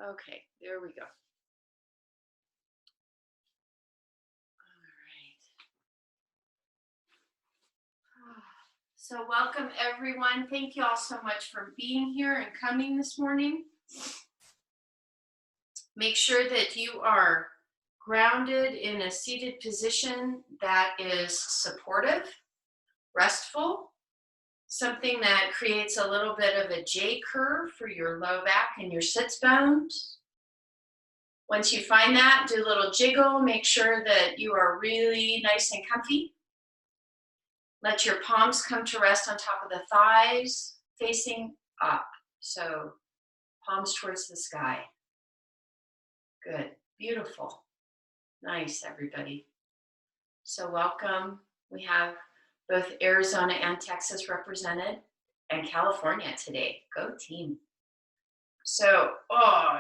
Okay, there we go. All right. So welcome everyone. Thank you all so much for being here and coming this morning. Make sure that you are grounded in a seated position that is supportive, restful, something that creates a little bit of a J curve for your low back and your sits bones. Once you find that, do a little jiggle. Make sure that you are really nice and comfy. Let your palms come to rest on top of the thighs, facing up. So palms towards the sky. Good. Beautiful. Nice, everybody. So welcome. We have both Arizona and Texas represented, and California today. Go team. So,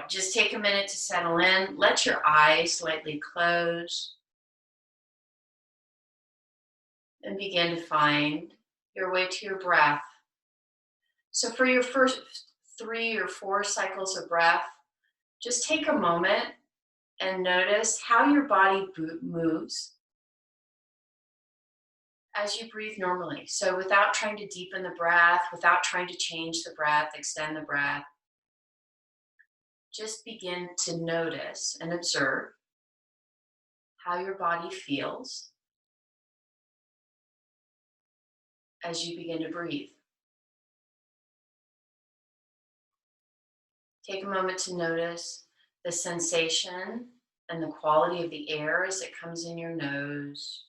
just take a minute to settle in. Let your eyes slightly close and begin to find your way to your breath. So for your first 3 or 4 cycles of breath, just take a moment and notice how your body moves as you breathe normally. So without trying to deepen the breath, without trying to change the breath, extend the breath, just begin to notice and observe how your body feels as you begin to breathe. Take a moment to notice the sensation and the quality of the air as it comes in your nose.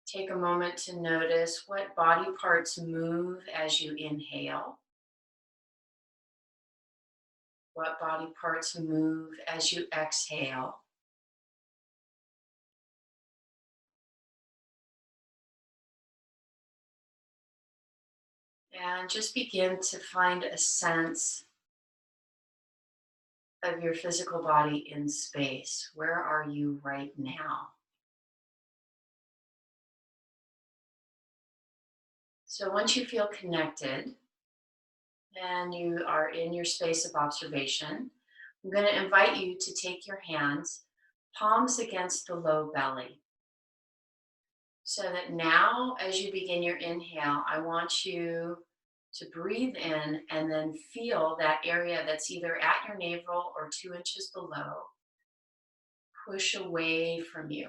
Take a moment to notice what body parts move as you inhale, what body parts move as you exhale. And just begin to find a sense of your physical body in space. Where are you right now? So once you feel connected and you are in your space of observation, I'm going to invite you to take your hands, palms against the low belly. So that now, as you begin your inhale, I want you to breathe in and then feel that area that's either at your navel or 2 inches below push away from you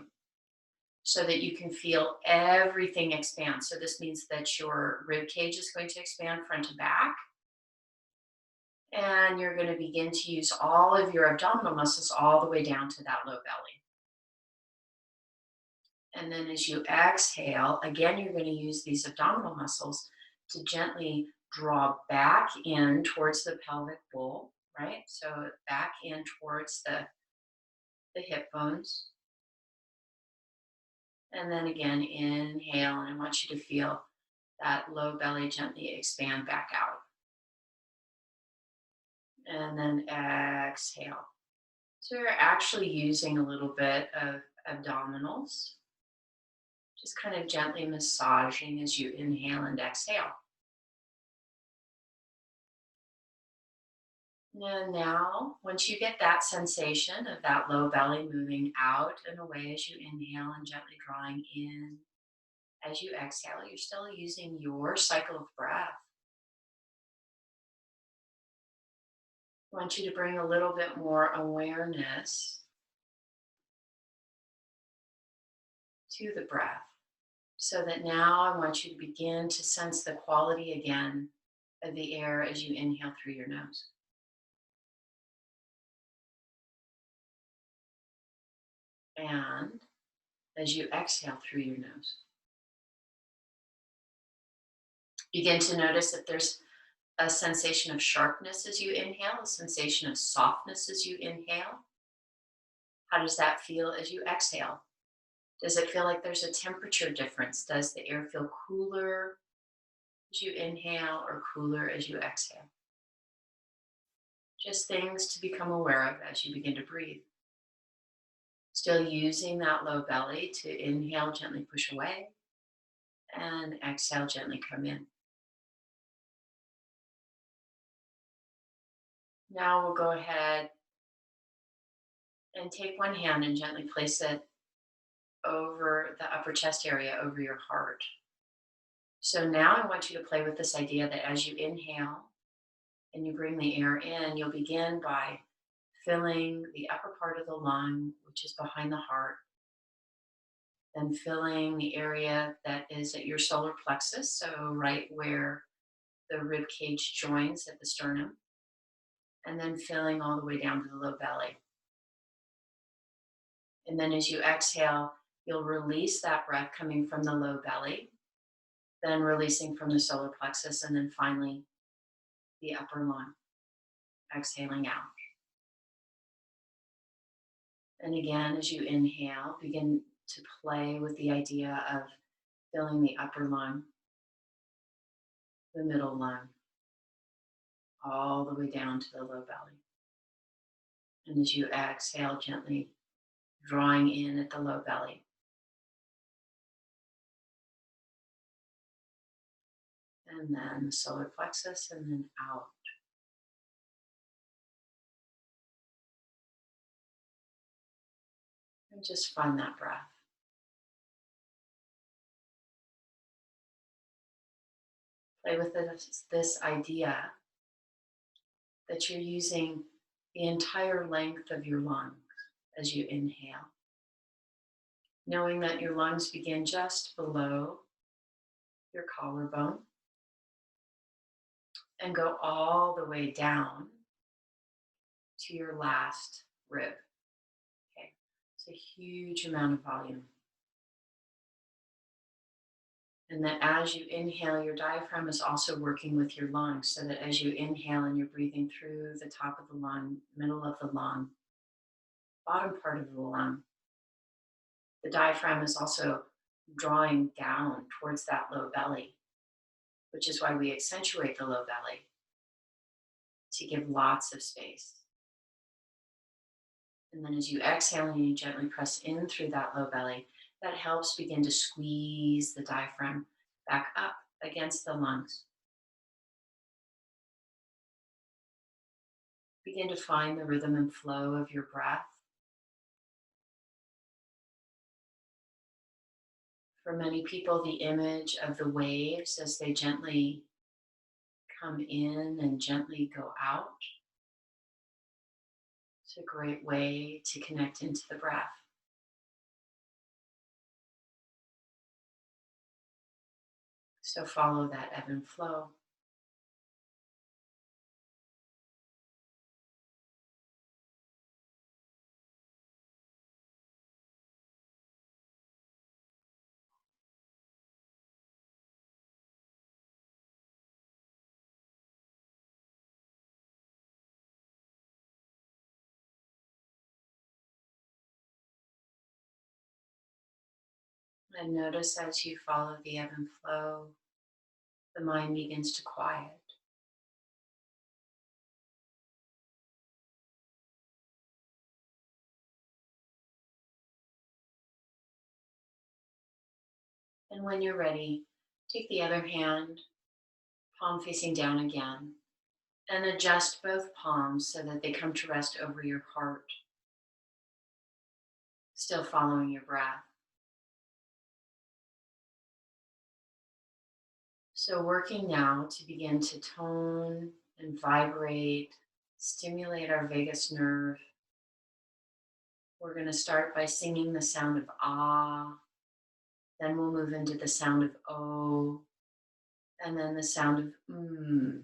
so that you can feel everything expand. So this means that your rib cage is going to expand front to back. And you're going to begin to use all of your abdominal muscles all the way down to that low belly. And then as you exhale, again, you're going to use these abdominal muscles to gently draw back in towards the pelvic bowl, right? So back in towards the hip bones. And then again, inhale, and I want you to feel that low belly gently expand back out. And then exhale. So you're actually using a little bit of abdominals, just kind of gently massaging as you inhale and exhale. And now, once you get that sensation of that low belly moving out and away as you inhale and gently drawing in as you exhale, you're still using your cycle of breath. I want you to bring a little bit more awareness to the breath so that now I want you to begin to sense the quality again of the air as you inhale through your nose. And as you exhale through your nose, begin to notice that there's a sensation of sharpness as you inhale, a sensation of softness as you inhale. How does that feel as you exhale? Does it feel like there's a temperature difference? Does the air feel cooler as you inhale or cooler as you exhale? Just things to become aware of as you begin to breathe. Still using that low belly to inhale, gently push away, and exhale, gently come in. Now we'll go ahead and take one hand and gently place it over the upper chest area, over your heart. So now I want you to play with this idea that as you inhale and you bring the air in, you'll begin by filling the upper part of the lung, which is behind the heart, then filling the area that is at your solar plexus, so right where the rib cage joins at the sternum, and then filling all the way down to the low belly. And then as you exhale, you'll release that breath coming from the low belly, then releasing from the solar plexus, and then finally the upper lung, exhaling out. And again, as you inhale, begin to play with the idea of filling the upper lung, the middle lung, all the way down to the low belly. And as you exhale, gently drawing in at the low belly. And then the solar plexus, and then out. And just find that breath. Play with this idea that you're using the entire length of your lungs as you inhale, knowing that your lungs begin just below your collarbone and go all the way down to your last rib. Okay, it's a huge amount of volume. And that as you inhale, your diaphragm is also working with your lungs, so that as you inhale and you're breathing through the top of the lung, middle of the lung, bottom part of the lung, the diaphragm is also drawing down towards that low belly, which is why we accentuate the low belly to give lots of space. And then as you exhale and you gently press in through that low belly, that helps begin to squeeze the diaphragm back up against the lungs. Begin to find the rhythm and flow of your breath. For many people, the image of the waves as they gently come in and gently go out. It's a great way to connect into the breath. So follow that ebb and flow. And notice as you follow the ebb and flow, the mind begins to quiet. And when you're ready, take the other hand, palm facing down again, and adjust both palms so that they come to rest over your heart, still following your breath. So, working now to begin to tone and vibrate, stimulate our vagus nerve. We're going to start by singing the sound of ah, then we'll move into the sound of oh, and then the sound of mm.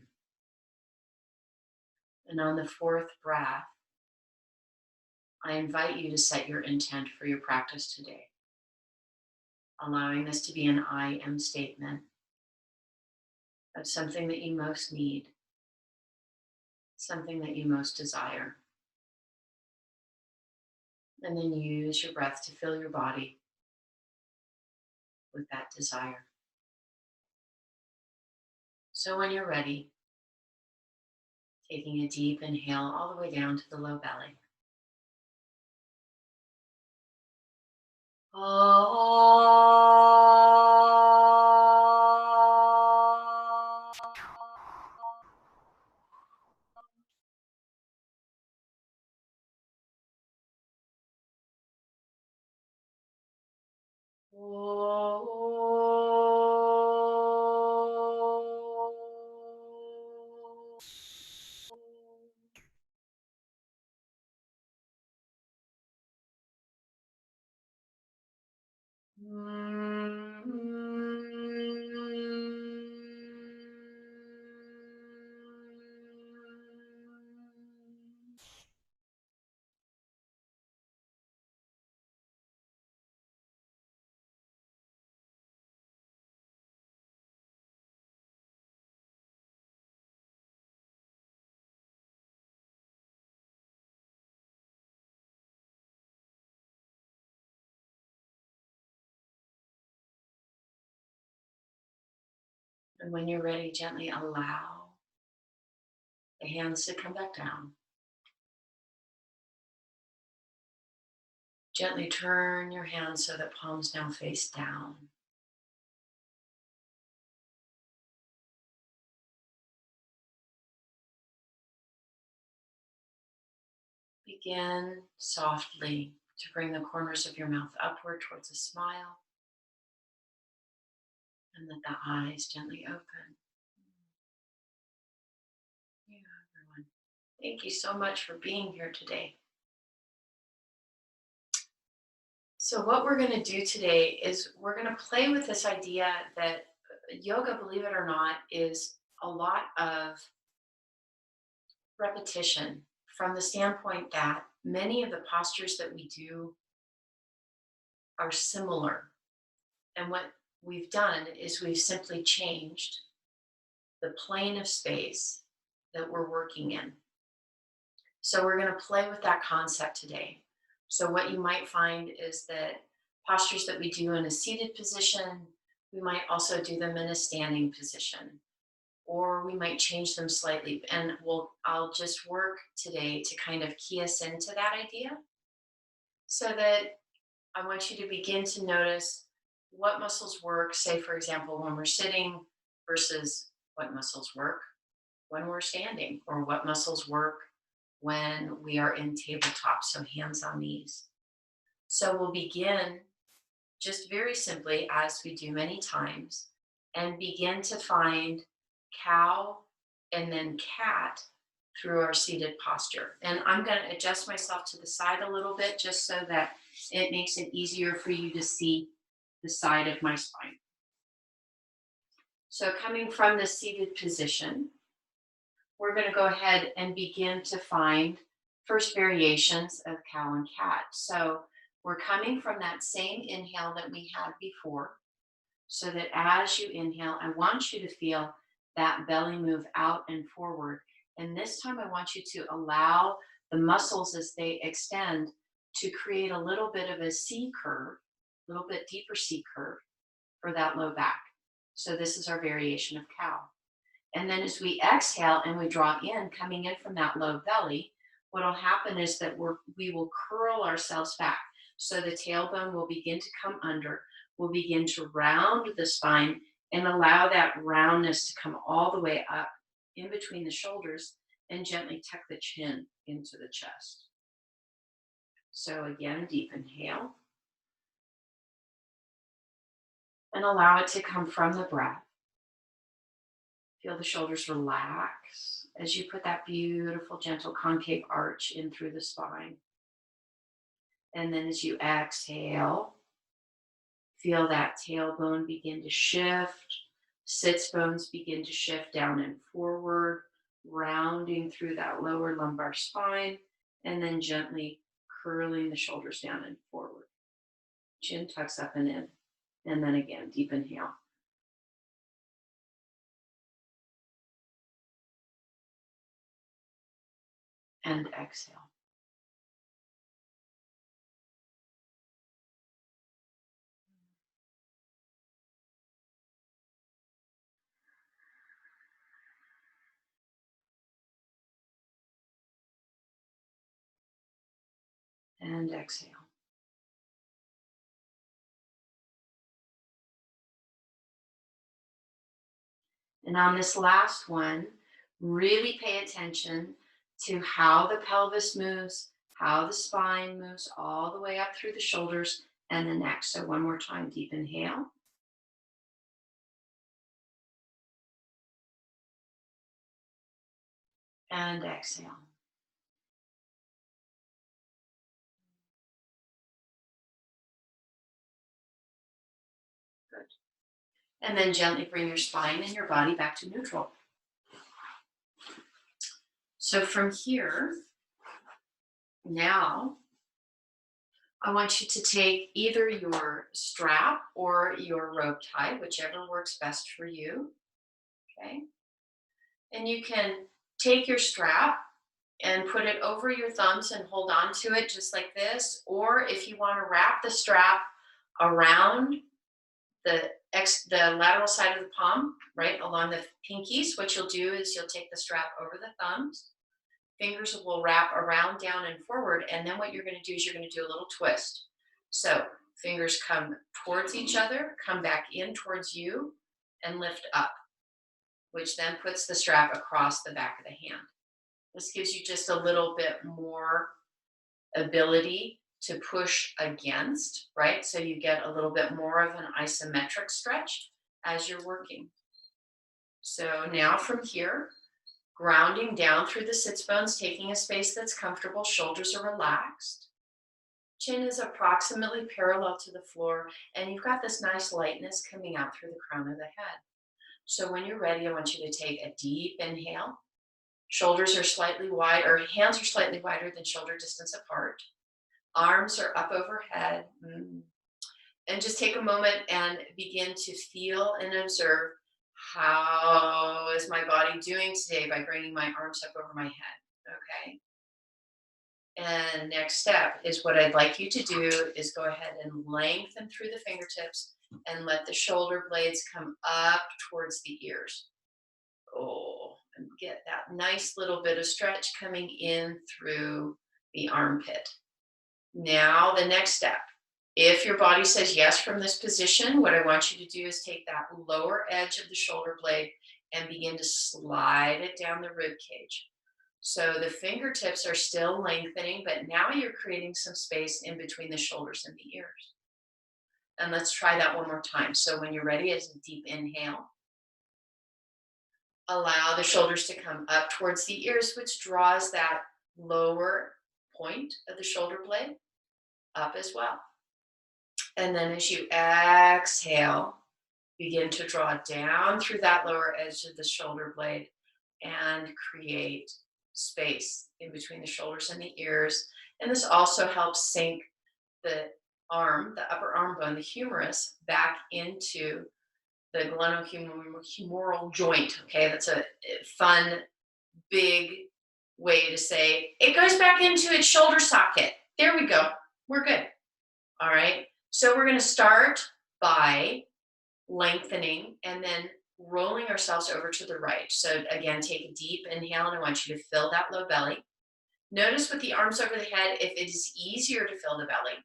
And on the fourth breath, I invite you to set your intent for your practice today, allowing this to be an I am statement of something that you most need, something that you most desire. And then use your breath to fill your body with that desire. So when you're ready, taking a deep inhale all the way down to the low belly. And when you're ready, gently allow the hands to come back down. Gently turn your hands so that palms now face down. Begin softly to bring the corners of your mouth upward towards a smile, and let the eyes gently open. Yeah, everyone. Thank you so much for being here today. So, what we're going to do today is we're going to play with this idea that yoga, believe it or not, is a lot of repetition from the standpoint that many of the postures that we do are similar. And what we've done is we've simply changed the plane of space that we're working in. So we're going to play with that concept today. So what you might find is that postures that we do in a seated position, we might also do them in a standing position, or we might change them slightly. And I'll just work today to kind of key us into that idea, so that I want you to begin to notice what muscles work, say, for example, when we're sitting versus what muscles work when we're standing, or what muscles work when we are in tabletop, so hands on knees. So we'll begin just very simply, as we do many times, and begin to find cow and then cat through our seated posture. And I'm going to adjust myself to the side a little bit just so that it makes it easier for you to see the side of my spine. So coming from the seated position, we're going to go ahead and begin to find first variations of cow and cat. So we're coming from that same inhale that we had before, so that as you inhale, I want you to feel that belly move out and forward. And this time I want you to allow the muscles as they extend to create a little bit of a C curve, a little bit deeper C curve for that low back. So this is our variation of cow. And then as we exhale and we draw in, coming in from that low belly, what will happen is that we will curl ourselves back. So the tailbone will begin to come under. We'll begin to round the spine and allow that roundness to come all the way up in between the shoulders, and gently tuck the chin into the chest. So again, deep inhale. And allow it to come from the breath. Feel the shoulders relax as you put that beautiful, gentle concave arch in through the spine. And then as you exhale, feel that tailbone begin to shift, sits bones begin to shift down and forward, rounding through that lower lumbar spine, and then gently curling the shoulders down and forward. Chin tucks up and in. And then again, deep inhale. And exhale. And exhale. And on this last one, really pay attention to how the pelvis moves, how the spine moves all the way up through the shoulders and the neck. So one more time, deep inhale. And exhale. And then gently bring your spine and your body back to neutral. So from here, now, I want you to take either your strap or your rope tie, whichever works best for you, okay? And you can take your strap and put it over your thumbs and hold on to it just like this. Or if you want to wrap the strap around the lateral side of the palm, right, along the pinkies, what you'll do is you'll take the strap over the thumbs, fingers will wrap around, down, and forward, and then what you're going to do is you're going to do a little twist. So fingers come towards each other, come back in towards you, and lift up, which then puts the strap across the back of the hand. This gives you just a little bit more ability to push against, right? So you get a little bit more of an isometric stretch as you're working. So now from here, grounding down through the sits bones, taking a space that's comfortable, shoulders are relaxed. Chin is approximately parallel to the floor, and you've got this nice lightness coming out through the crown of the head. So when you're ready, I want you to take a deep inhale. Shoulders are slightly wide, or hands are slightly wider than shoulder distance apart. Arms are up overhead. And just take a moment and begin to feel and observe, how is my body doing today by bringing my arms up over my head, okay? And next step is what I'd like you to do is go ahead and lengthen through the fingertips and let the shoulder blades come up towards the ears. Oh, and get that nice little bit of stretch coming in through the armpit. Now the next step. If your body says yes from this position, what I want you to do is take that lower edge of the shoulder blade and begin to slide it down the rib cage. So the fingertips are still lengthening, but now you're creating some space in between the shoulders and the ears. And let's try that one more time. So when you're ready, it's a deep inhale. Allow the shoulders to come up towards the ears, which draws that lower point of the shoulder blade up as well. And then as you exhale, begin to draw down through that lower edge of the shoulder blade and create space in between the shoulders and the ears. And this also helps sink the arm, the upper arm bone, the humerus, back into the glenohumeral joint. Okay, that's a fun, big way to say it goes back into its shoulder socket. There we go. We're good. All right. So we're going to start by lengthening and then rolling ourselves over to the right. So again, take a deep inhale, and I want you to fill that low belly. Notice with the arms over the head if it is easier to fill the belly.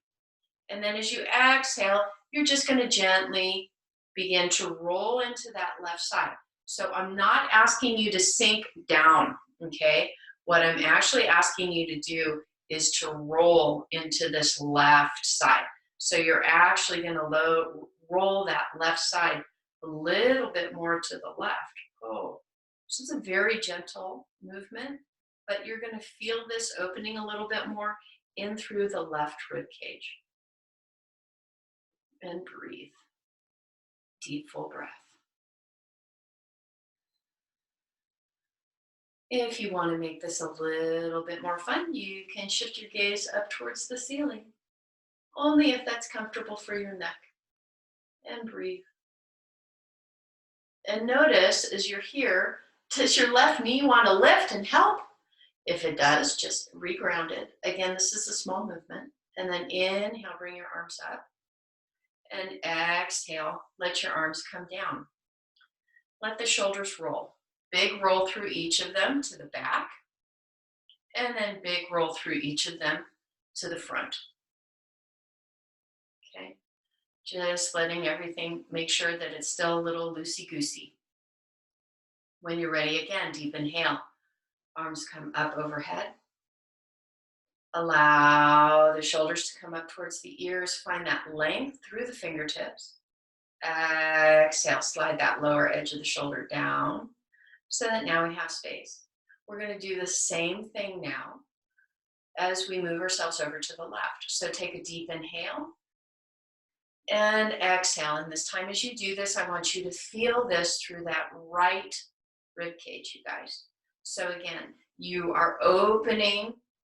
And then as you exhale, you're just going to gently begin to roll into that left side. So I'm not asking you to sink down, okay? What I'm actually asking you to do is to roll into this left side. So you're actually going to roll that left side a little bit more to the left. Oh, this is a very gentle movement, but you're going to feel this opening a little bit more in through the left rib cage. And breathe. Deep, full breath. If you want to make this a little bit more fun, you can shift your gaze up towards the ceiling. Only if that's comfortable for your neck. And breathe. And notice as you're here, does your left knee want to lift and help? If it does, just reground it. Again, this is a small movement. And then inhale, bring your arms up. And exhale, let your arms come down. Let the shoulders roll. Big roll through each of them to the back. And then big roll through each of them to the front. Okay, just letting everything, make sure that it's still a little loosey-goosey. When you're ready, again, deep inhale. Arms come up overhead. Allow the shoulders to come up towards the ears. Find that length through the fingertips. Exhale, slide that lower edge of the shoulder down so that now we have space. We're going to do the same thing now as we move ourselves over to the left. So take a deep inhale. And exhale. And this time, as you do this, I want you to feel this through that right rib cage, you guys. So again, you are opening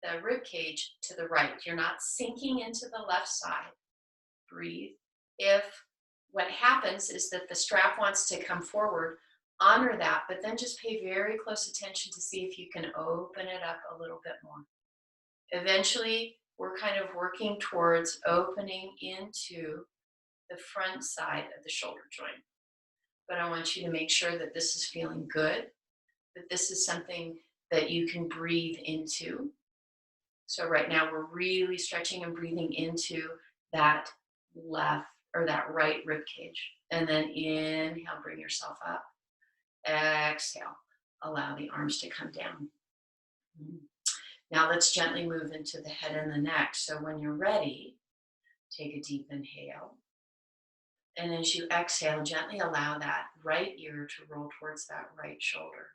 the rib cage to the right. You're not sinking into the left side. Breathe. If what happens is that the strap wants to come forward, honor that, but then just pay very close attention to see if you can open it up a little bit more. Eventually, we're kind of working towards opening into the front side of the shoulder joint. But I want you to make sure that this is feeling good, that this is something that you can breathe into. So right now we're really stretching and breathing into that left or that right rib cage. And then inhale, bring yourself up. Exhale, allow the arms to come down. Now let's gently move into the head and the neck. So when you're ready, take a deep inhale. And as you exhale, gently allow that right ear to roll towards that right shoulder.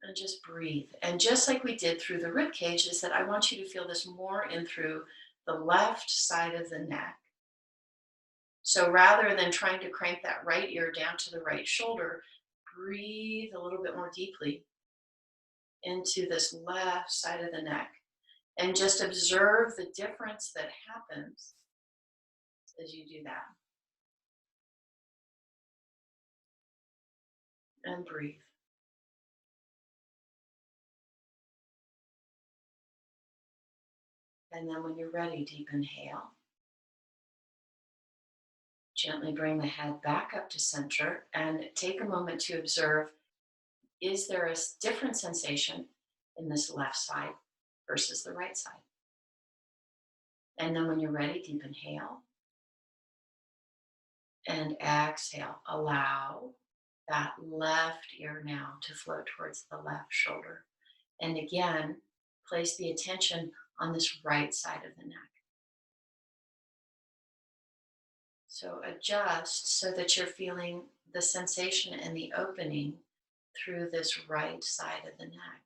And just breathe. And just like we did through the rib cage, is that I want you to feel this more in through the left side of the neck. So rather than trying to crank that right ear down to the right shoulder, breathe a little bit more deeply into this left side of the neck. And just observe the difference that happens as you do that. And breathe. And then when you're ready, deep inhale. Gently bring the head back up to center and take a moment to observe, is there a different sensation in this left side versus the right side? And then when you're ready, deep inhale and exhale. Allow that left ear now to float towards the left shoulder. And again, place the attention on this right side of the neck. So adjust so that you're feeling the sensation and the opening through this right side of the neck.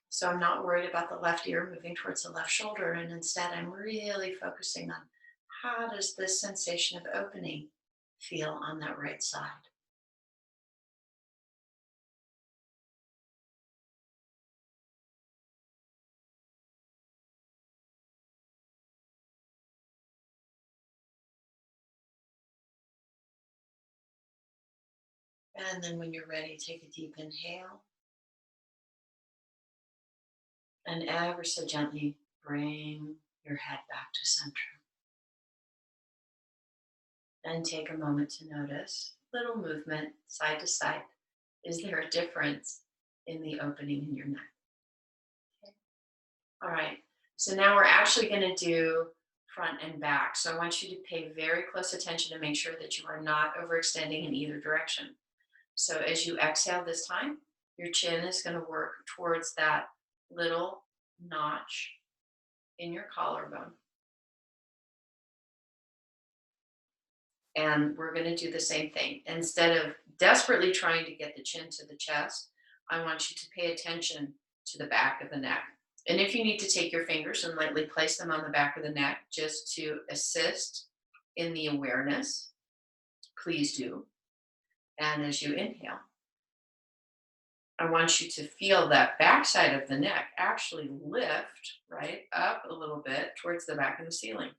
So I'm not worried about the left ear moving towards the left shoulder, and instead I'm really focusing on how does this sensation of opening feel on that right side. And then when you're ready, take a deep inhale. And ever so gently bring your head back to center. And take a moment to notice little movement side to side. Is there a difference in the opening in your neck? Okay. All right. So now we're actually going to do front and back. So I want you to pay very close attention to make sure that you are not overextending in either direction. So as you exhale this time, your chin is going to work towards that little notch in your collarbone. And we're going to do the same thing. Instead of desperately trying to get the chin to the chest, I want you to pay attention to the back of the neck. And if you need to take your fingers and lightly place them on the back of the neck just to assist in the awareness, please do. And as you inhale, I want you to feel that back side of the neck actually lift right up a little bit towards the back of the ceiling.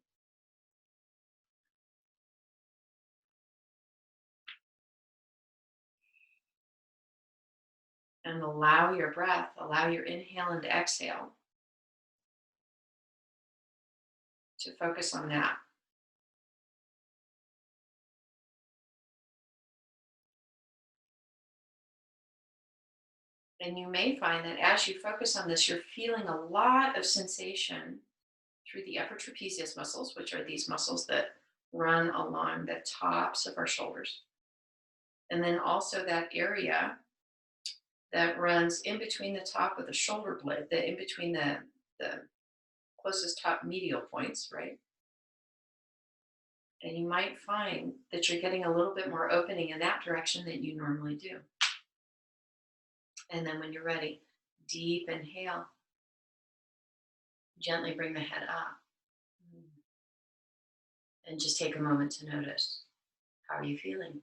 And allow your breath, allow your inhale and exhale to focus on that. And you may find that as you focus on this, you're feeling a lot of sensation through the upper trapezius muscles, which are these muscles that run along the tops of our shoulders. And then also that area that runs in between the top of the shoulder blade, in between the closest top medial points, right? And you might find that you're getting a little bit more opening in that direction than you normally do. And then when you're ready, Deep inhale. Gently bring the head up. And just take a moment to notice. How are you feeling?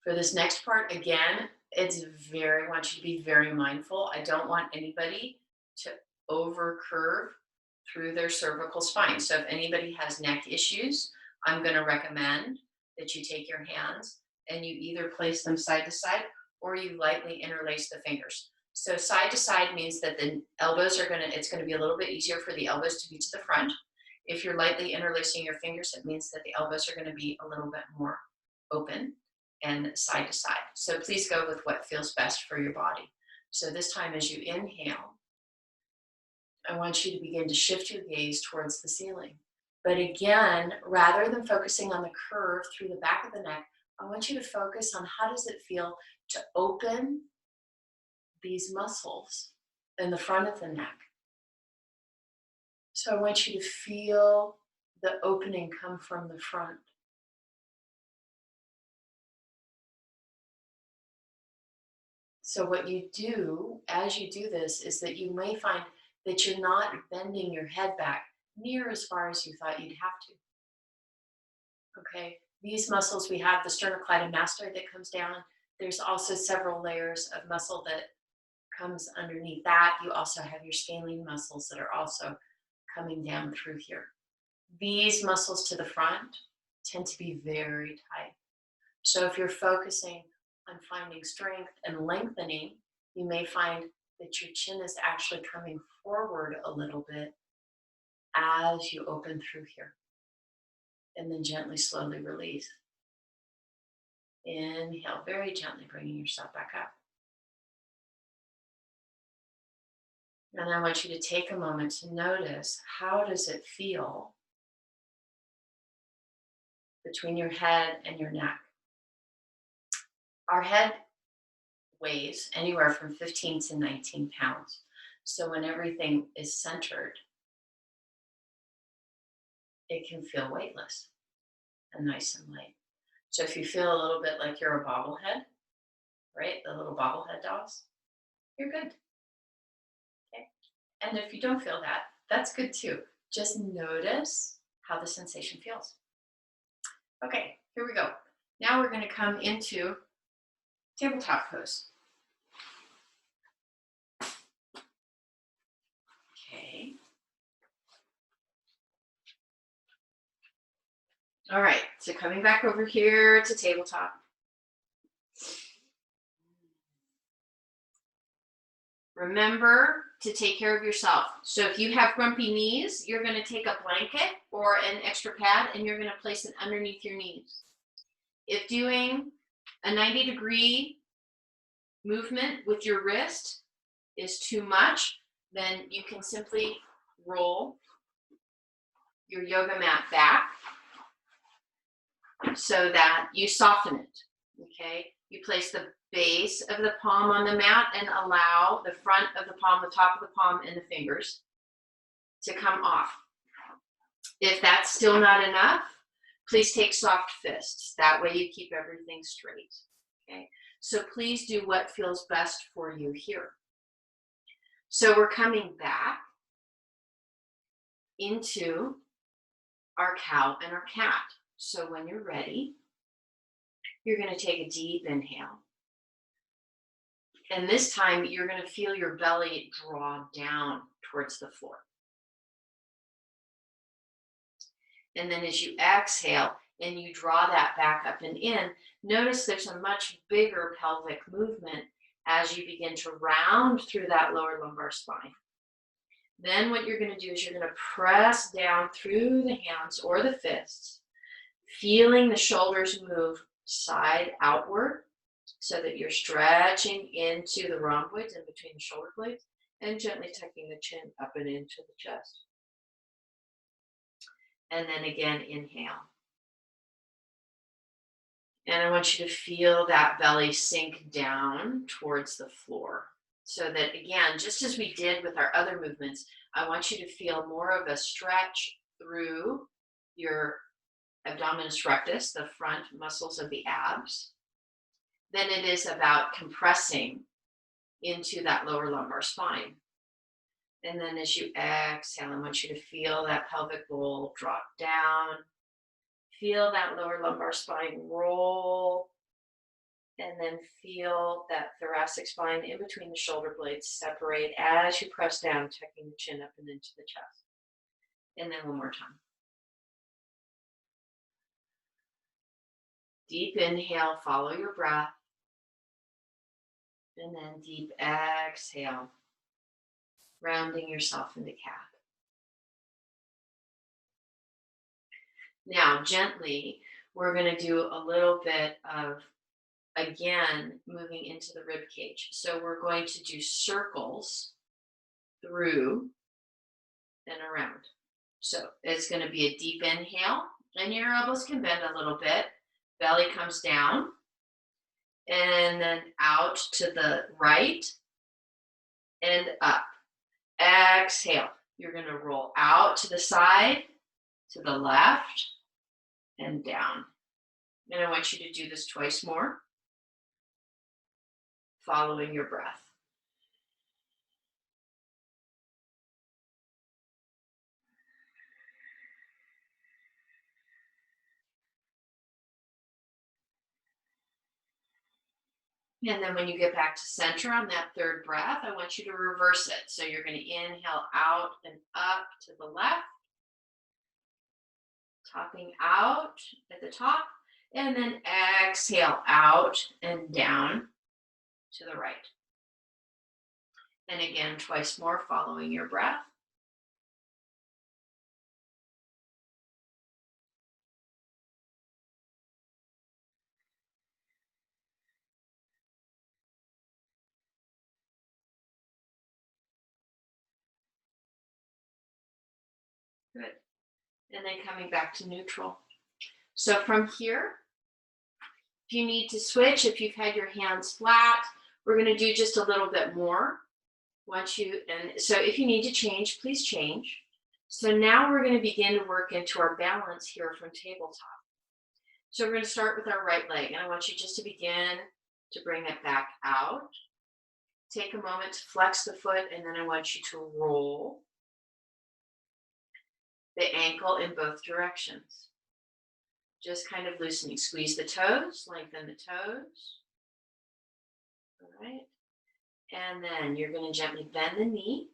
For this next part, again, I want you to be very mindful. I don't want anybody to over curve through their cervical spine. So if anybody has neck issues, I'm going to recommend that you take your hands and you either place them side to side or you lightly interlace the fingers. So side to side means that the elbows it's going to be a little bit easier for the elbows to be to the front. If you're lightly interlacing your fingers, it means that the elbows are going to be a little bit more open and side to side. So please go with what feels best for your body. So this time as you inhale, I want you to begin to shift your gaze towards the ceiling. But again, rather than focusing on the curve through the back of the neck, I want you to focus on how does it feel to open these muscles in the front of the neck. So I want you to feel the opening come from the front. So what you do as you do this is that you may find that you're not bending your head back near as far as you thought you'd have to. Okay, these muscles, we have the sternocleidomastoid that comes down. There's also several layers of muscle that comes underneath that. You also have your scalene muscles that are also coming down through here. These muscles to the front tend to be very tight. So if you're focusing on finding strength and lengthening, you may find that your chin is actually coming forward a little bit as you open through here. And then gently, slowly release. Inhale, very gently bringing yourself back up. And I want you to take a moment to notice, how does it feel between your head and your neck? Our head weighs anywhere from 15 to 19 pounds. So when everything is centered, it can feel weightless and nice and light. So if you feel a little bit like you're a bobblehead, right? The little bobblehead dolls, you're good. Okay. And if you don't feel that, that's good too. Just notice how the sensation feels. Okay, here we go. Now we're going to come into tabletop pose. Okay. All right, so coming back over here to tabletop. Remember to take care of yourself. So if you have grumpy knees, you're going to take a blanket or an extra pad and you're going to place it underneath your knees. If doing a 90-degree movement with your wrist is too much, then you can simply roll your yoga mat back so that you soften it, okay? You place the base of the palm on the mat and allow the front of the palm, the top of the palm, and the fingers to come off. If that's still not enough, please take soft fists. That way you keep everything straight, okay? So please do what feels best for you here. So we're coming back into our cow and our cat. So when you're ready, you're going to take a deep inhale. And this time you're going to feel your belly draw down towards the floor. And then as you exhale and you draw that back up and in, notice there's a much bigger pelvic movement as you begin to round through that lower lumbar spine. Then what you're going to do is you're going to press down through the hands or the fists, feeling the shoulders move side outward so that you're stretching into the rhomboids in between the shoulder blades and gently tucking the chin up and into the chest. And then again, inhale. And I want you to feel that belly sink down towards the floor. So that again, just as we did with our other movements, I want you to feel more of a stretch through your abdominis rectus, the front muscles of the abs, than it is about compressing into that lower lumbar spine. And then as you exhale, I want you to feel that pelvic bowl drop down. Feel that lower lumbar spine roll. And then feel that thoracic spine in between the shoulder blades separate as you press down, tucking the chin up and into the chest. And then one more time. Deep inhale, follow your breath. And then deep exhale, rounding yourself into cat. Now, gently, we're going to do a little bit of, again, moving into the rib cage. So we're going to do circles through and around. So it's going to be a deep inhale, and your elbows can bend a little bit. Belly comes down, and then out to the right and up. Exhale. You're going to roll out to the side, to the left, and down. And I want you to do this twice more, following your breath. And then when you get back to center on that third breath, I want you to reverse it. So you're going to inhale out and up to the left, topping out at the top, and then exhale out and down to the right. And again, twice more, following your breath. Good. And then coming back to neutral. So from here, if you need to switch, if you've had your hands flat, we're going to do just a little bit more. So if you need to change, please change. So now we're going to begin to work into our balance here from tabletop. So we're going to start with our right leg, and I want you just to begin to bring it back out. Take a moment to flex the foot, and then I want you to roll the ankle in both directions. Just kind of loosening. Squeeze the toes, lengthen the toes. All right. And then you're going to gently bend the knee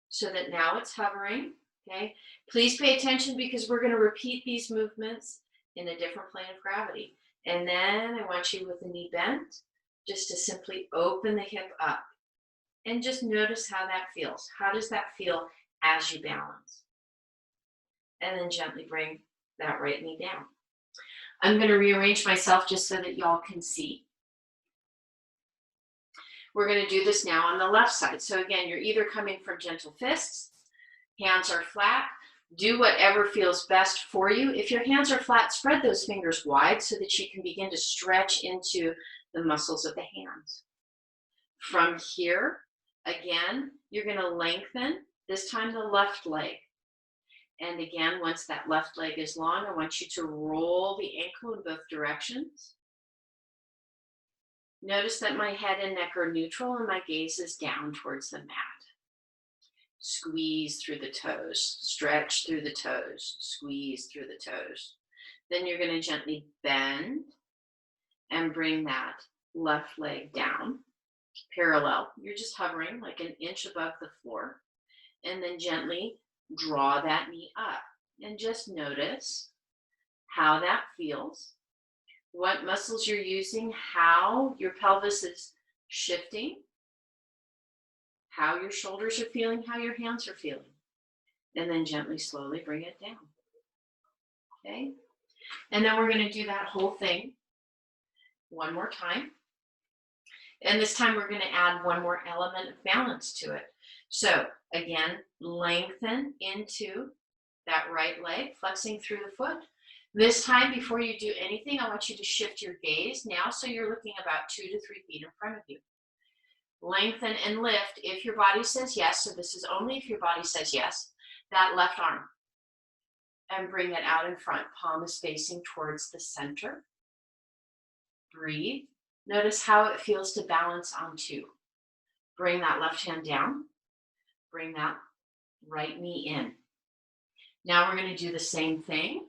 so that now it's hovering. Okay. Please pay attention because we're going to repeat these movements in a different plane of gravity. And then I want you with the knee bent just to simply open the hip up and just notice how that feels. How does that feel as you balance? And then gently bring that right knee down. I'm going to rearrange myself just so that y'all can see. We're going to do this now on the left side. So again, you're either coming from gentle fists, hands are flat. Do whatever feels best for you. If your hands are flat, spread those fingers wide so that you can begin to stretch into the muscles of the hands. From here, again, you're going to lengthen, this time the left leg. And again, once that left leg is long, I want you to roll the ankle in both directions. Notice that my head and neck are neutral and my gaze is down towards the mat. Squeeze through the toes, stretch through the toes, squeeze through the toes. Then you're going to gently bend and bring that left leg down, parallel. You're just hovering like an inch above the floor. And then gently draw that knee up and just notice how that feels, what muscles you're using, how your pelvis is shifting, how your shoulders are feeling, how your hands are feeling. And then gently, slowly bring it down. Okay? And then we're going to do that whole thing one more time. And this time we're going to add one more element of balance to it. So again, lengthen into that right leg, flexing through the foot. This time, before you do anything, I want you to shift your gaze now so you're looking about 2 to 3 feet in front of you. Lengthen and lift if your body says yes. So this is only if your body says yes. That left arm. And bring it out in front. Palm is facing towards the center. Breathe. Notice how it feels to balance on 2. Bring that left hand down. Bring that right knee in. Now we're going to do the same thing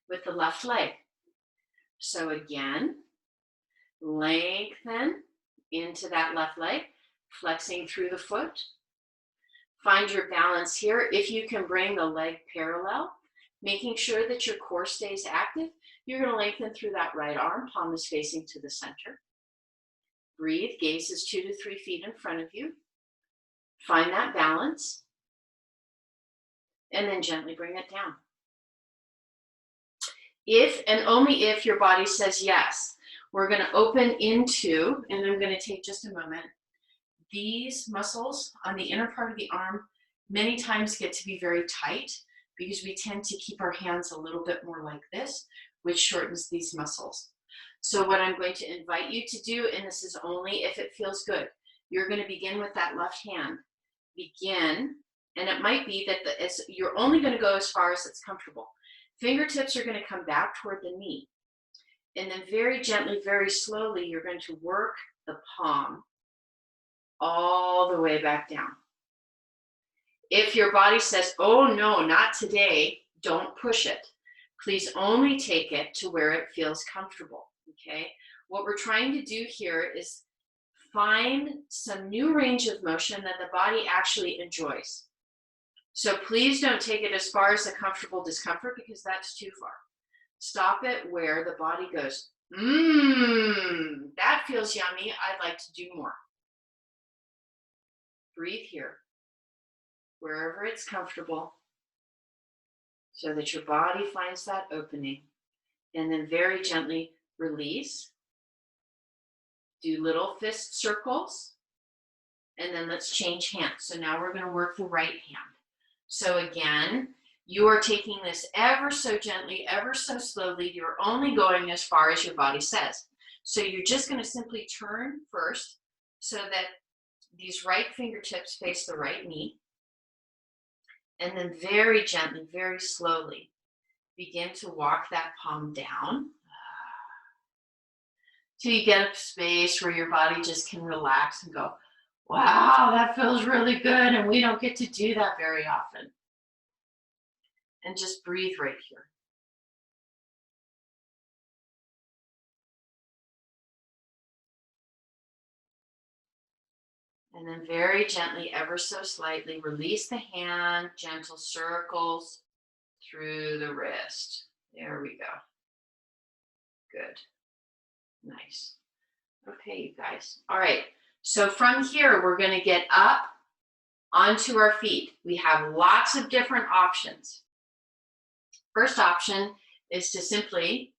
with the left leg. So again, lengthen into that left leg, flexing through the foot. Find your balance here. If you can bring the leg parallel, making sure that your core stays active, you're going to lengthen through that right arm, palm is facing to the center. Breathe, gaze is 2 to 3 feet in front of you. Find that balance, and then gently bring it down. If and only if your body says yes, we're going to open into, and I'm going to take just a moment, these muscles on the inner part of the arm many times get to be very tight because we tend to keep our hands a little bit more like this, which shortens these muscles. So what I'm going to invite you to do, and this is only if it feels good, you're going to begin with that left hand. Begin, and it might be that you're only going to go as far as it's comfortable. Fingertips are going to come back toward the knee. And then very gently, very slowly, you're going to work the palm all the way back down. If your body says, oh no, not today, don't push it. Please only take it to where it feels comfortable, okay? What we're trying to do here is find some new range of motion that the body actually enjoys. So please don't take it as far as the comfortable discomfort because that's too far. Stop it where the body goes, that feels yummy, I'd like to do more. Breathe here, wherever it's comfortable, so that your body finds that opening. And then very gently release. Do little fist circles. And then let's change hands. So now we're going to work the right hand. So again, you are taking this ever so gently, ever so slowly. You're only going as far as your body says. So you're just going to simply turn first so that these right fingertips face the right knee. And then very gently, very slowly, begin to walk that palm down till you get a space where your body just can relax and go, wow, that feels really good. And we don't get to do that very often. And just breathe right here. And then very gently, ever so slightly, release the hand, gentle circles through the wrist. There we go. Good. Nice. Okay, you guys. All right. So from here, we're going to get up onto our feet. We have lots of different options. First option is to simply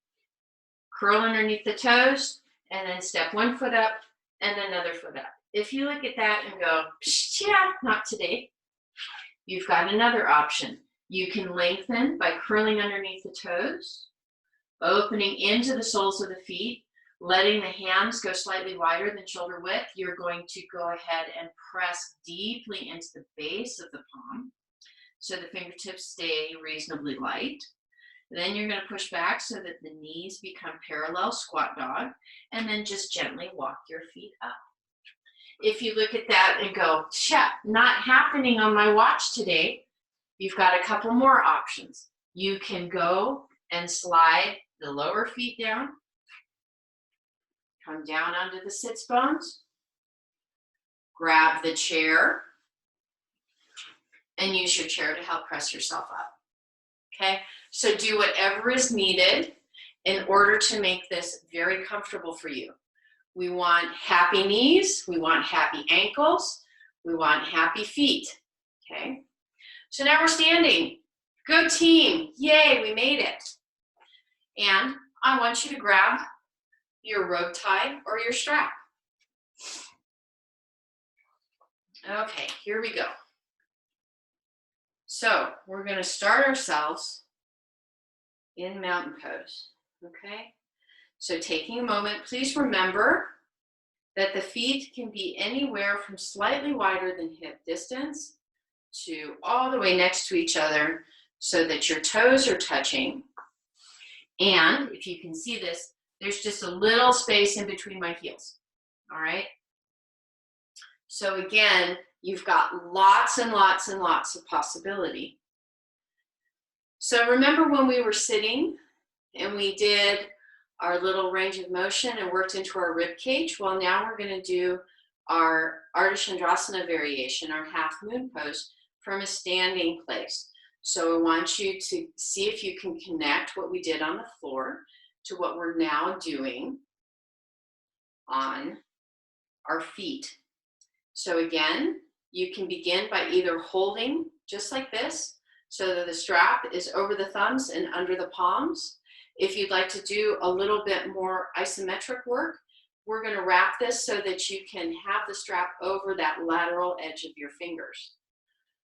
curl underneath the toes and then step one foot up and another foot up. If you look at that and go, yeah, not today, you've got another option. You can lengthen by curling underneath the toes, opening into the soles of the feet, letting the hands go slightly wider than shoulder width. You're going to go ahead and press deeply into the base of the palm so the fingertips stay reasonably light. Then you're going to push back so that the knees become parallel, squat dog, and then just gently walk your feet up. If you look at that and go, not happening on my watch today, you've got a couple more options. You can go and slide the lower feet down, come down onto the sits bones, grab the chair, and use your chair to help press yourself up. Okay, so do whatever is needed in order to make this very comfortable for you. We want happy knees, we want happy ankles, we want happy feet, okay? So now we're standing. Good team, yay, we made it. And I want you to grab your rope tie or your strap. Okay, here we go. So we're going to start ourselves in mountain pose, okay? So taking a moment, please remember that the feet can be anywhere from slightly wider than hip distance to all the way next to each other so that your toes are touching. And if you can see this, there's just a little space in between my heels, all right? So again, you've got lots and lots and lots of possibility. So remember when we were sitting and we did our little range of motion and worked into our rib cage? Well, now we're going to do our Ardha Chandrasana variation, our half moon pose, from a standing place. So I want you to see if you can connect what we did on the floor to what we're now doing on our feet. So again, you can begin by either holding just like this, so that the strap is over the thumbs and under the palms. If you'd like to do a little bit more isometric work, we're going to wrap this so that you can have the strap over that lateral edge of your fingers.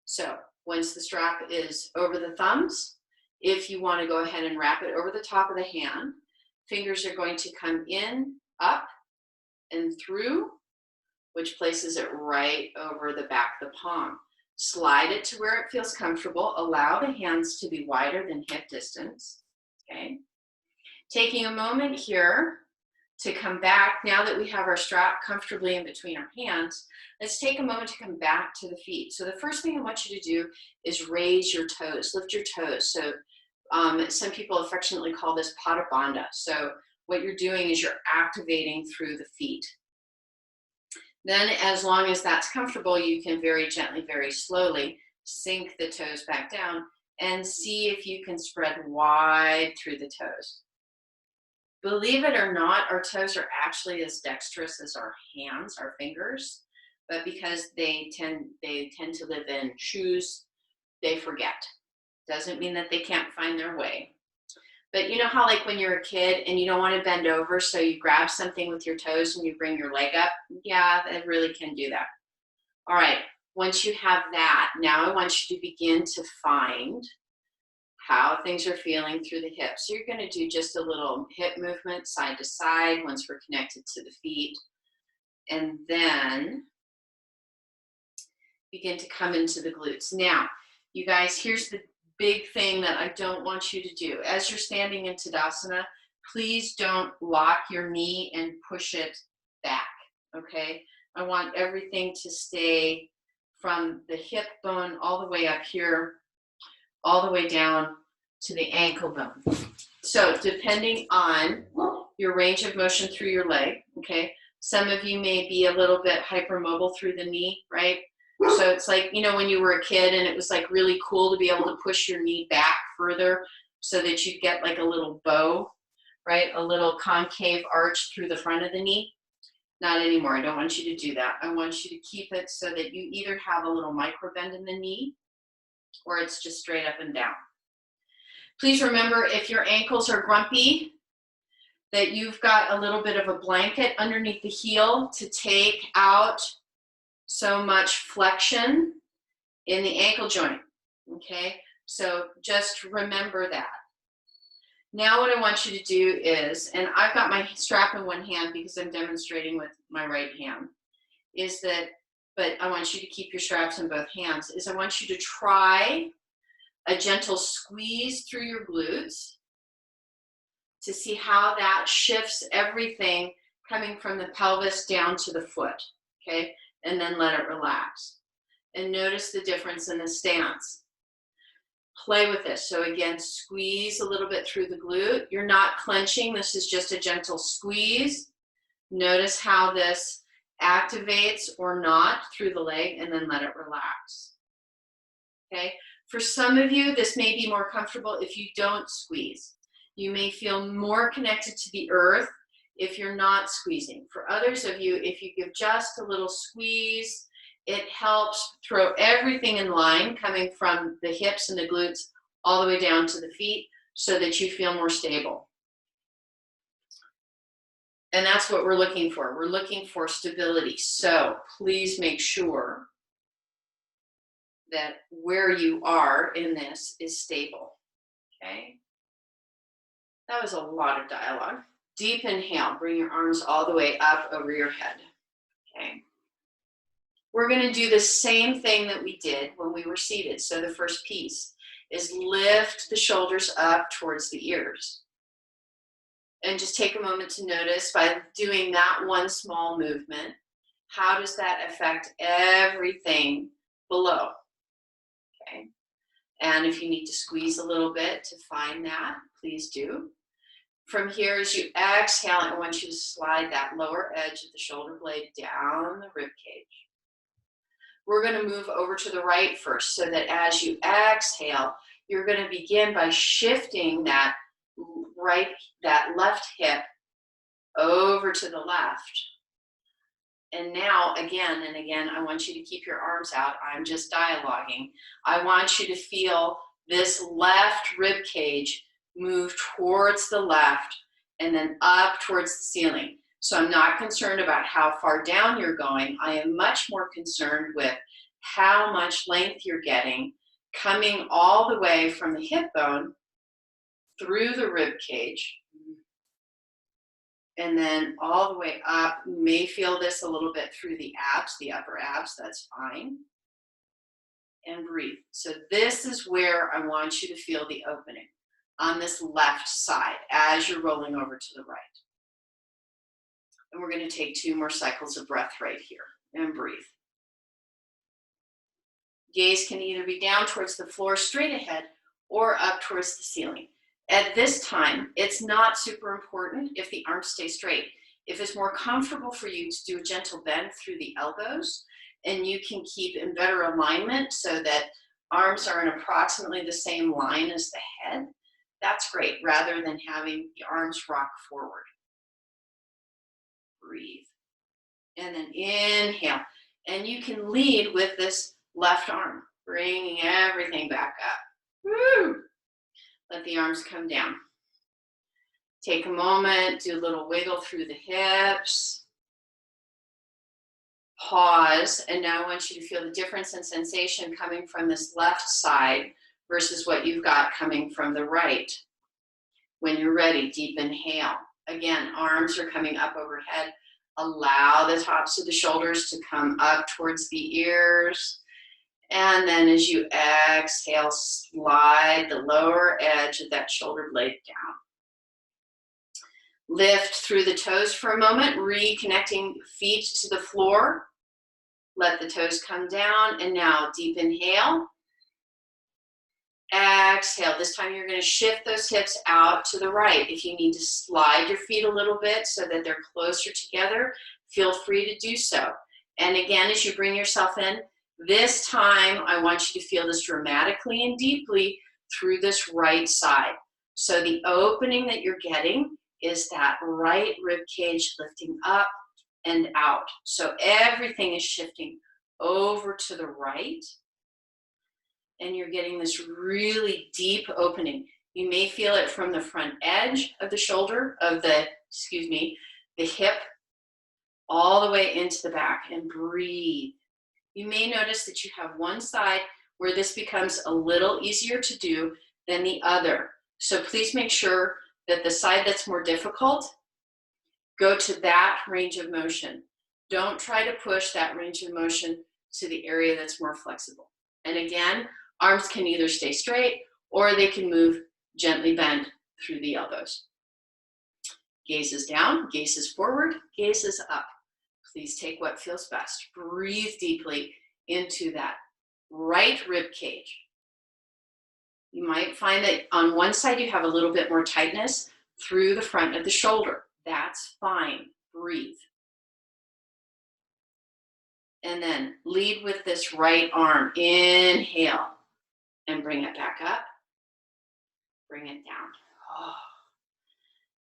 So once the strap is over the thumbs, if you want to go ahead and wrap it over the top of the hand, fingers are going to come in, up, and through, which places it right over the back of the palm. Slide it to where it feels comfortable. Allow the hands to be wider than hip distance, okay? Taking a moment here to come back, now that we have our strap comfortably in between our hands, let's take a moment to come back to the feet. So the first thing I want you to do is raise your toes, lift your toes. So some people affectionately call this Pada Bandha. So what you're doing is you're activating through the feet. Then as long as that's comfortable, you can very gently, very slowly sink the toes back down and see if you can spread wide through the toes. Believe it or not, our toes are actually as dexterous as our hands, our fingers, but because they tend to live in shoes, they forget. Doesn't mean that they can't find their way. But you know how like when you're a kid and you don't want to bend over, so you grab something with your toes and you bring your leg up? Yeah, that really can do that. All right, once you have that, now I want you to begin to find how things are feeling through the hips. So you're going to do just a little hip movement side to side once we're connected to the feet. And then begin to come into the glutes. Now, you guys, here's the big thing that I don't want you to do. As you're standing in Tadasana, please don't lock your knee and push it back, okay? I want everything to stay from the hip bone all the way up here, all the way down to the ankle bone. So depending on your range of motion through your leg, okay? Some of you may be a little bit hypermobile through the knee, right? So it's like, you know, when you were a kid and it was like really cool to be able to push your knee back further so that you'd get like a little bow, right? A little concave arch through the front of the knee. Not anymore. I don't want you to do that. I want you to keep it so that you either have a little micro bend in the knee or it's just straight up and down. Please remember, if your ankles are grumpy, that you've got a little bit of a blanket underneath the heel to take out so much flexion in the ankle joint, okay? So just remember that. Now what I want you to do is, and I've got my strap in one hand because I'm demonstrating with my right hand, is that, but I want you to keep your straps in both hands, is I want you to try a gentle squeeze through your glutes to see how that shifts everything coming from the pelvis down to the foot, okay? And then let it relax. And notice the difference in the stance. Play with this. So again, squeeze a little bit through the glute. You're not clenching. This is just a gentle squeeze. Notice how this activates or not through the leg, and then let it relax. Okay? For some of you, this may be more comfortable if you don't squeeze. You may feel more connected to the earth if you're not squeezing. For others of you, if you give just a little squeeze, it helps throw everything in line coming from the hips and the glutes all the way down to the feet so that you feel more stable. And that's what we're looking for. We're looking for stability. So please make sure that where you are in this is stable, okay? That was a lot of dialogue. Deep inhale, bring your arms all the way up over your head, okay? We're gonna do the same thing that we did when we were seated. So the first piece is lift the shoulders up towards the ears. And just take a moment to notice, by doing that one small movement, How does that affect everything below? Okay. And if you need to squeeze a little bit to find that, please do. From here, as you exhale, I want you to slide that lower edge of the shoulder blade down the rib cage. We're going to move over to the right first, so that as you exhale, you're going to begin by shifting that left hip over to the left. And now, again and again, I want you to keep your arms out. I'm just dialoguing. I want you to feel this left rib cage move towards the left and then up towards the ceiling. So I'm not concerned about how far down you're going. I am much more concerned with how much length you're getting, coming all the way from the hip bone through the rib cage, and then all the way up. You may feel this a little bit through the abs, the upper abs, that's fine. And breathe. So this is where I want you to feel the opening, on this left side as you're rolling over to the right. And we're going to take 2 more cycles of breath right here, and breathe. Gaze can either be down towards the floor straight ahead or up towards the ceiling. At this time, it's not super important if the arms stay straight. If it's more comfortable for you to do a gentle bend through the elbows, and you can keep in better alignment so that arms are in approximately the same line as the head, that's great, rather than having the arms rock forward. Breathe. And then inhale. And you can lead with this left arm, bringing everything back up. Woo! Let the arms come down. Take a moment, do a little wiggle through the hips. Pause, and now I want you to feel the difference in sensation coming from this left side versus what you've got coming from the right. When you're ready, deep inhale. Again, arms are coming up overhead. Allow the tops of the shoulders to come up towards the ears. And then as you exhale, slide the lower edge of that shoulder blade down. Lift through the toes for a moment, reconnecting feet to the floor. Let the toes come down, and now deep inhale. Exhale. This time you're going to shift those hips out to the right. If you need to slide your feet a little bit so that they're closer together, feel free to do so. And again, as you bring yourself in, this time I want you to feel this dramatically and deeply through this right side. So the opening that you're getting is that right rib cage lifting up and out. So everything is shifting over to the right. And you're getting this really deep opening. You may feel it from the front edge of the shoulder, of the hip, all the way into the back, and breathe. You may notice that you have one side where this becomes a little easier to do than the other. So please make sure that the side that's more difficult, go to that range of motion. Don't try to push that range of motion to the area that's more flexible. And again, arms can either stay straight or they can move gently bend through the elbows. Gaze is down, gaze is forward, gaze is up. Please take what feels best. Breathe deeply into that right rib cage. You might find that on one side you have a little bit more tightness through the front of the shoulder. That's fine. Breathe. And then lead with this right arm. Inhale. And bring it back up. Bring it down. Oh.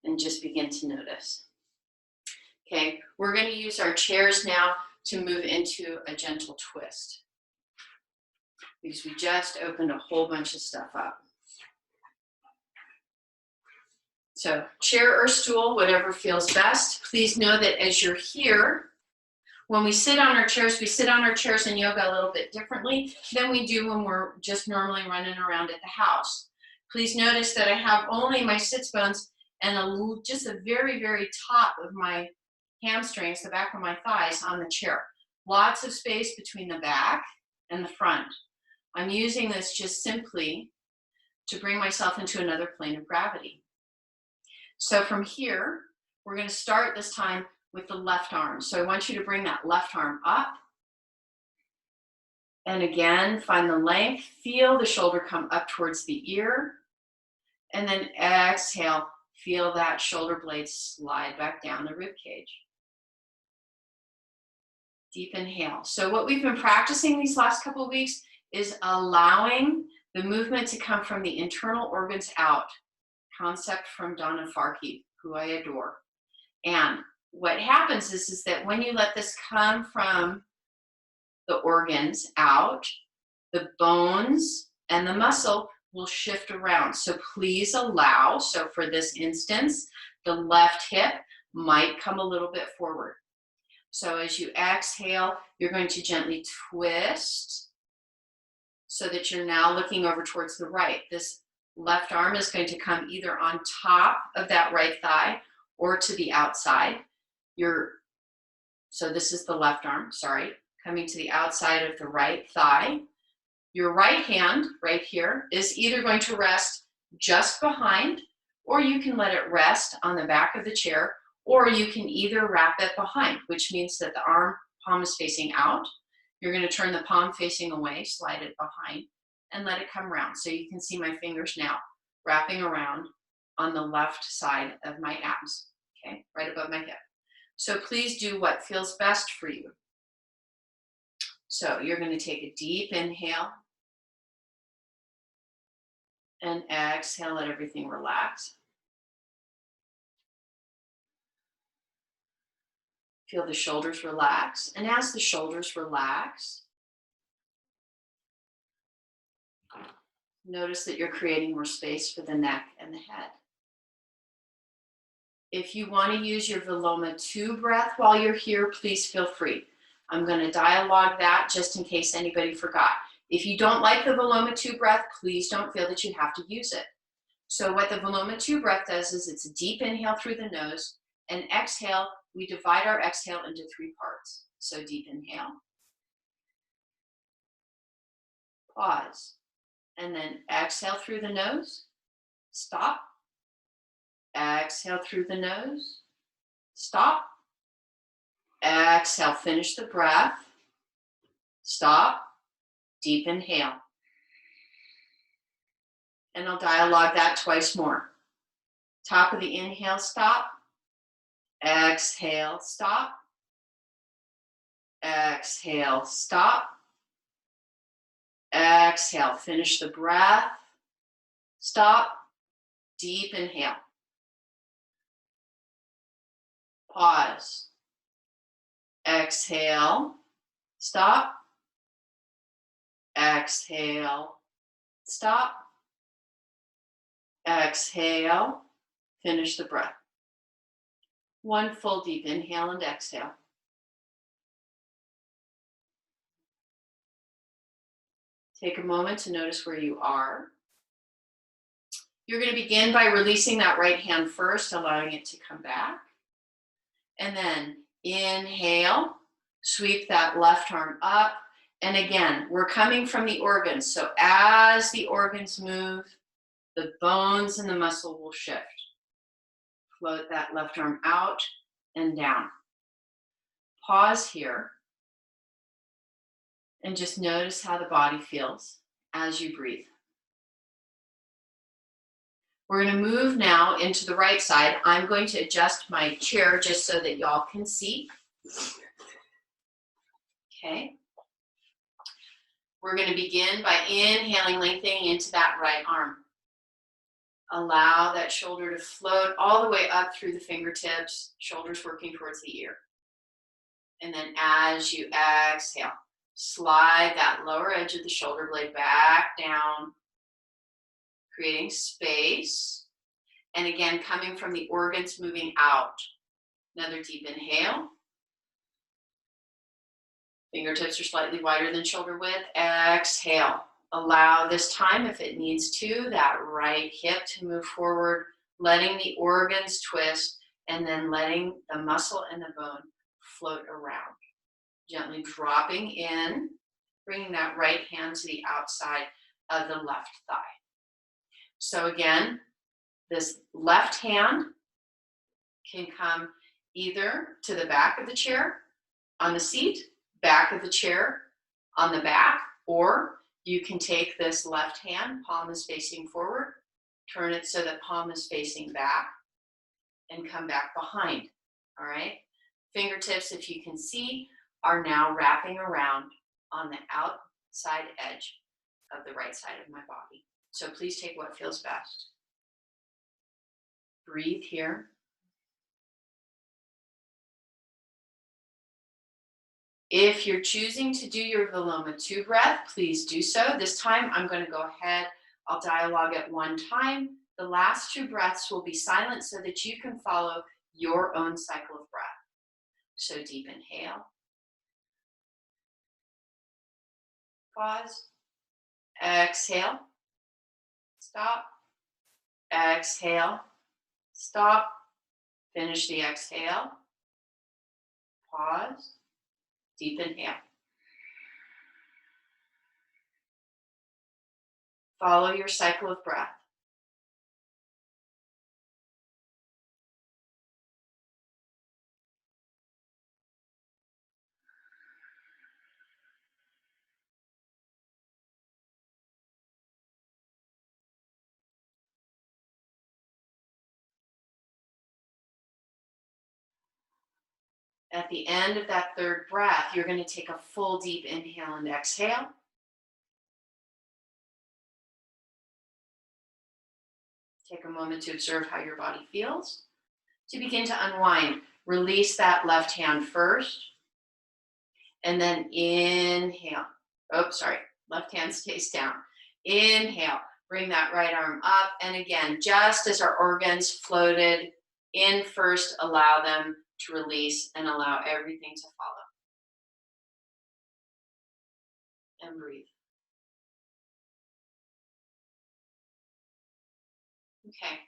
And just begin to notice. Okay, we're going to use our chairs now to move into a gentle twist, because we just opened a whole bunch of stuff up. So chair or stool, whatever feels best. Please know that as you're here, when we sit on our chairs in yoga a little bit differently than we do when we're just normally running around at the house. Please notice that I have only my sits bones and just a very, very top of my hamstrings, the back of my thighs, on the chair. Lots of space between the back and the front. I'm using this just simply to bring myself into another plane of gravity. So from here, we're going to start this time with the left arm. So I want you to bring that left arm up. And again, find the length. Feel the shoulder come up towards the ear. And then exhale. Feel that shoulder blade slide back down the rib cage. Deep inhale. So what we've been practicing these last couple of weeks is allowing the movement to come from the internal organs out. Concept from Donna Farkey, who I adore. And what happens is that when you let this come from the organs out, the bones and the muscle will shift around. So please allow, so for this instance, the left hip might come a little bit forward. So as you exhale, you're going to gently twist so that you're now looking over towards the right. This left arm is going to come either on top of that right thigh or to the outside. So this is the left arm, sorry, coming to the outside of the right thigh. Your right hand, right here, is either going to rest just behind, or you can let it rest on the back of the chair, or you can either wrap it behind, which means that the palm is facing out. You're going to turn the palm facing away, slide it behind, and let it come around. So you can see my fingers now wrapping around on the left side of my abs, okay, right above my hip. So please do what feels best for you. So you're going to take a deep inhale and exhale, let everything relax. Feel the shoulders relax. And as the shoulders relax, notice that you're creating more space for the neck and the head. If you want to use your Viloma 2 breath while you're here, please feel free. I'm going to dialogue that just in case anybody forgot. If you don't like the Viloma 2 breath, please don't feel that you have to use it. So what the Viloma 2 breath does is it's a deep inhale through the nose, and exhale, we divide our exhale into 3 parts. So deep inhale, pause, and then exhale through the nose, stop, exhale through the nose, stop, exhale, finish the breath, stop, deep inhale. And I'll dialogue that twice more. Top of the inhale, stop, exhale, stop, exhale, stop, exhale, finish the breath, stop, deep inhale, pause, exhale, stop, exhale, stop, exhale, finish the breath. One full deep inhale and exhale. Take a moment to notice where you are. You're going to begin by releasing that right hand first, allowing it to come back. And then inhale, sweep that left arm up. And again, we're coming from the organs. So as the organs move, the bones and the muscle will shift. Float that left arm out and down. Pause here and just notice how the body feels as you breathe. We're going to move now into the right side. I'm going to adjust my chair just so that y'all can see. Okay. We're going to begin by inhaling, lengthening into that right arm. Allow that shoulder to float all the way up through the fingertips, shoulders working towards the ear. And then as you exhale, slide that lower edge of the shoulder blade back down, creating space. And again, coming from the organs, moving out. Another deep inhale. Fingertips are slightly wider than shoulder width. Exhale. Allow this time, if it needs to, that right hip to move forward, letting the organs twist, and then letting the muscle and the bone float around. Gently dropping in, bringing that right hand to the outside of the left thigh. So again, this left hand can come either to the back of the chair, on the seat, back of the chair, on the back, or you can take this left hand, palm is facing forward, turn it so that palm is facing back, and come back behind, all right? Fingertips, if you can see, are now wrapping around on the outside edge of the right side of my body. So please take what feels best. Breathe here. If you're choosing to do your Viloma 2 breath, please do so. This time I'm going to go ahead, I'll dialogue at one time. The last 2 breaths will be silent so that you can follow your own cycle of breath. So deep inhale. Pause. Exhale. Stop. Exhale. Stop. Finish the exhale. Pause. Deep inhale. Follow your cycle of breath. At the end of that 3rd breath, you're going to take a full deep inhale and exhale. Take a moment to observe how your body feels. To begin to unwind, release that left hand first, and then inhale. Oh, sorry, left hand stays down. Inhale, bring that right arm up, and again, just as our organs floated in first, allow them to release and allow everything to follow. And breathe. Okay.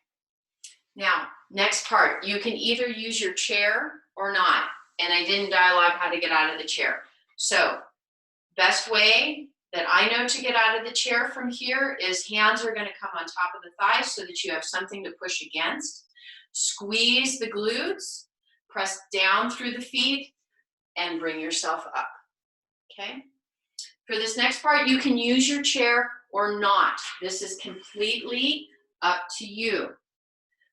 Now, next part, you can either use your chair or not. And I didn't dialogue how to get out of the chair. So, best way that I know to get out of the chair from here is hands are going to come on top of the thighs so that you have something to push against. Squeeze the glutes, press down through the feet, and bring yourself up. Okay? For this next part, you can use your chair or not. This is completely up to you.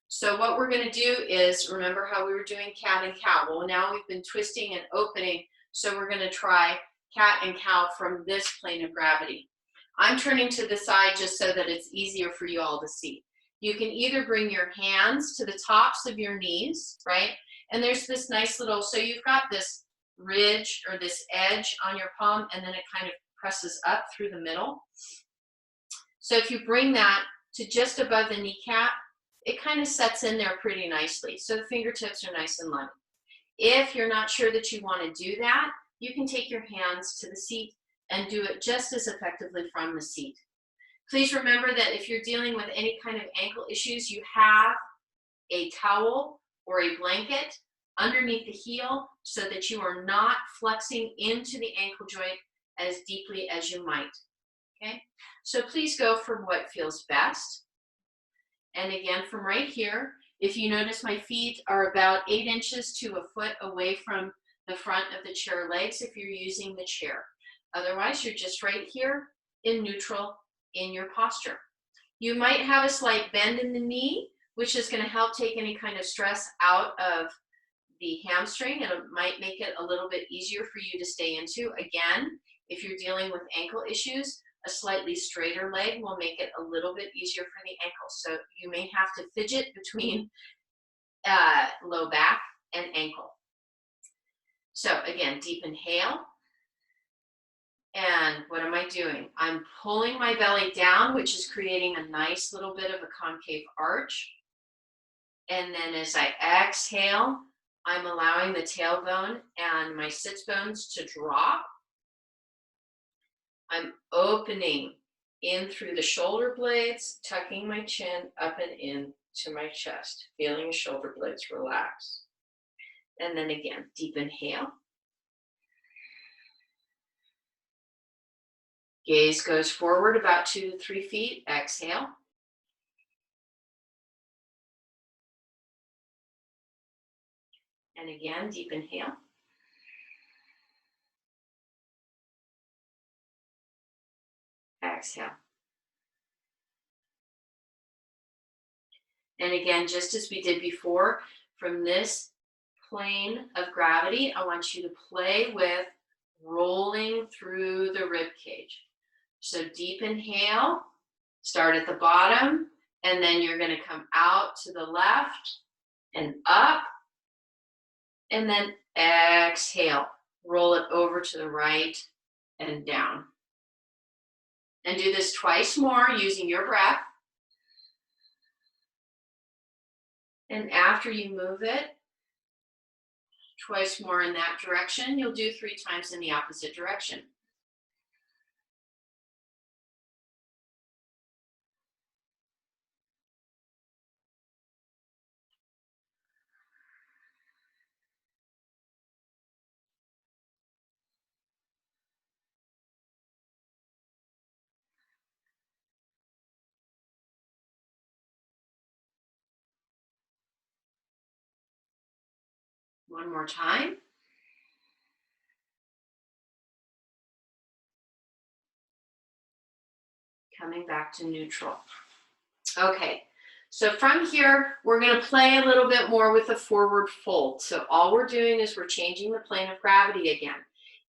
So what we're going to do is, remember how we were doing cat and cow? Well, now we've been twisting and opening, so we're going to try cat and cow from this plane of gravity. I'm turning to the side just so that it's easier for you all to see. You can either bring your hands to the tops of your knees, right? And there's this nice little, so you've got this ridge or this edge on your palm, and then it kind of presses up through the middle. So if you bring that to just above the kneecap, it kind of sets in there pretty nicely. So the fingertips are nice and light. If you're not sure that you want to do that, you can take your hands to the seat and do it just as effectively from the seat. Please remember that if you're dealing with any kind of ankle issues, you have a towel or a blanket underneath the heel so that you are not flexing into the ankle joint as deeply as you might. Okay? So please go from what feels best. And again, from right here, if you notice my feet are about 8 inches to a foot away from the front of the chair legs if you're using the chair. Otherwise, you're just right here in neutral in your posture. You might have a slight bend in the knee, which is going to help take any kind of stress out of the hamstring, and it might make it a little bit easier for you to stay into. Again, if you're dealing with ankle issues, a slightly straighter leg will make it a little bit easier for the ankle. So you may have to fidget between low back and ankle. So again, deep inhale. And what am I doing? I'm pulling my belly down, which is creating a nice little bit of a concave arch. And then as I exhale, I'm allowing the tailbone and my sits bones to drop. I'm opening in through the shoulder blades, tucking my chin up and in to my chest, feeling the shoulder blades relax. And then again, deep inhale. Gaze goes forward about 2 to 3 feet. Exhale. And again, deep inhale. Exhale. And again, just as we did before, from this plane of gravity, I want you to play with rolling through the rib cage. So deep inhale, start at the bottom, and then you're going to come out to the left and up, and then exhale. Roll it over to the right and down. And do this twice more using your breath. And after you move it twice more in that direction, you'll do 3 times in the opposite direction. One more time. Coming back to neutral. Okay, so from here, we're going to play a little bit more with the forward fold. So all we're doing is we're changing the plane of gravity again.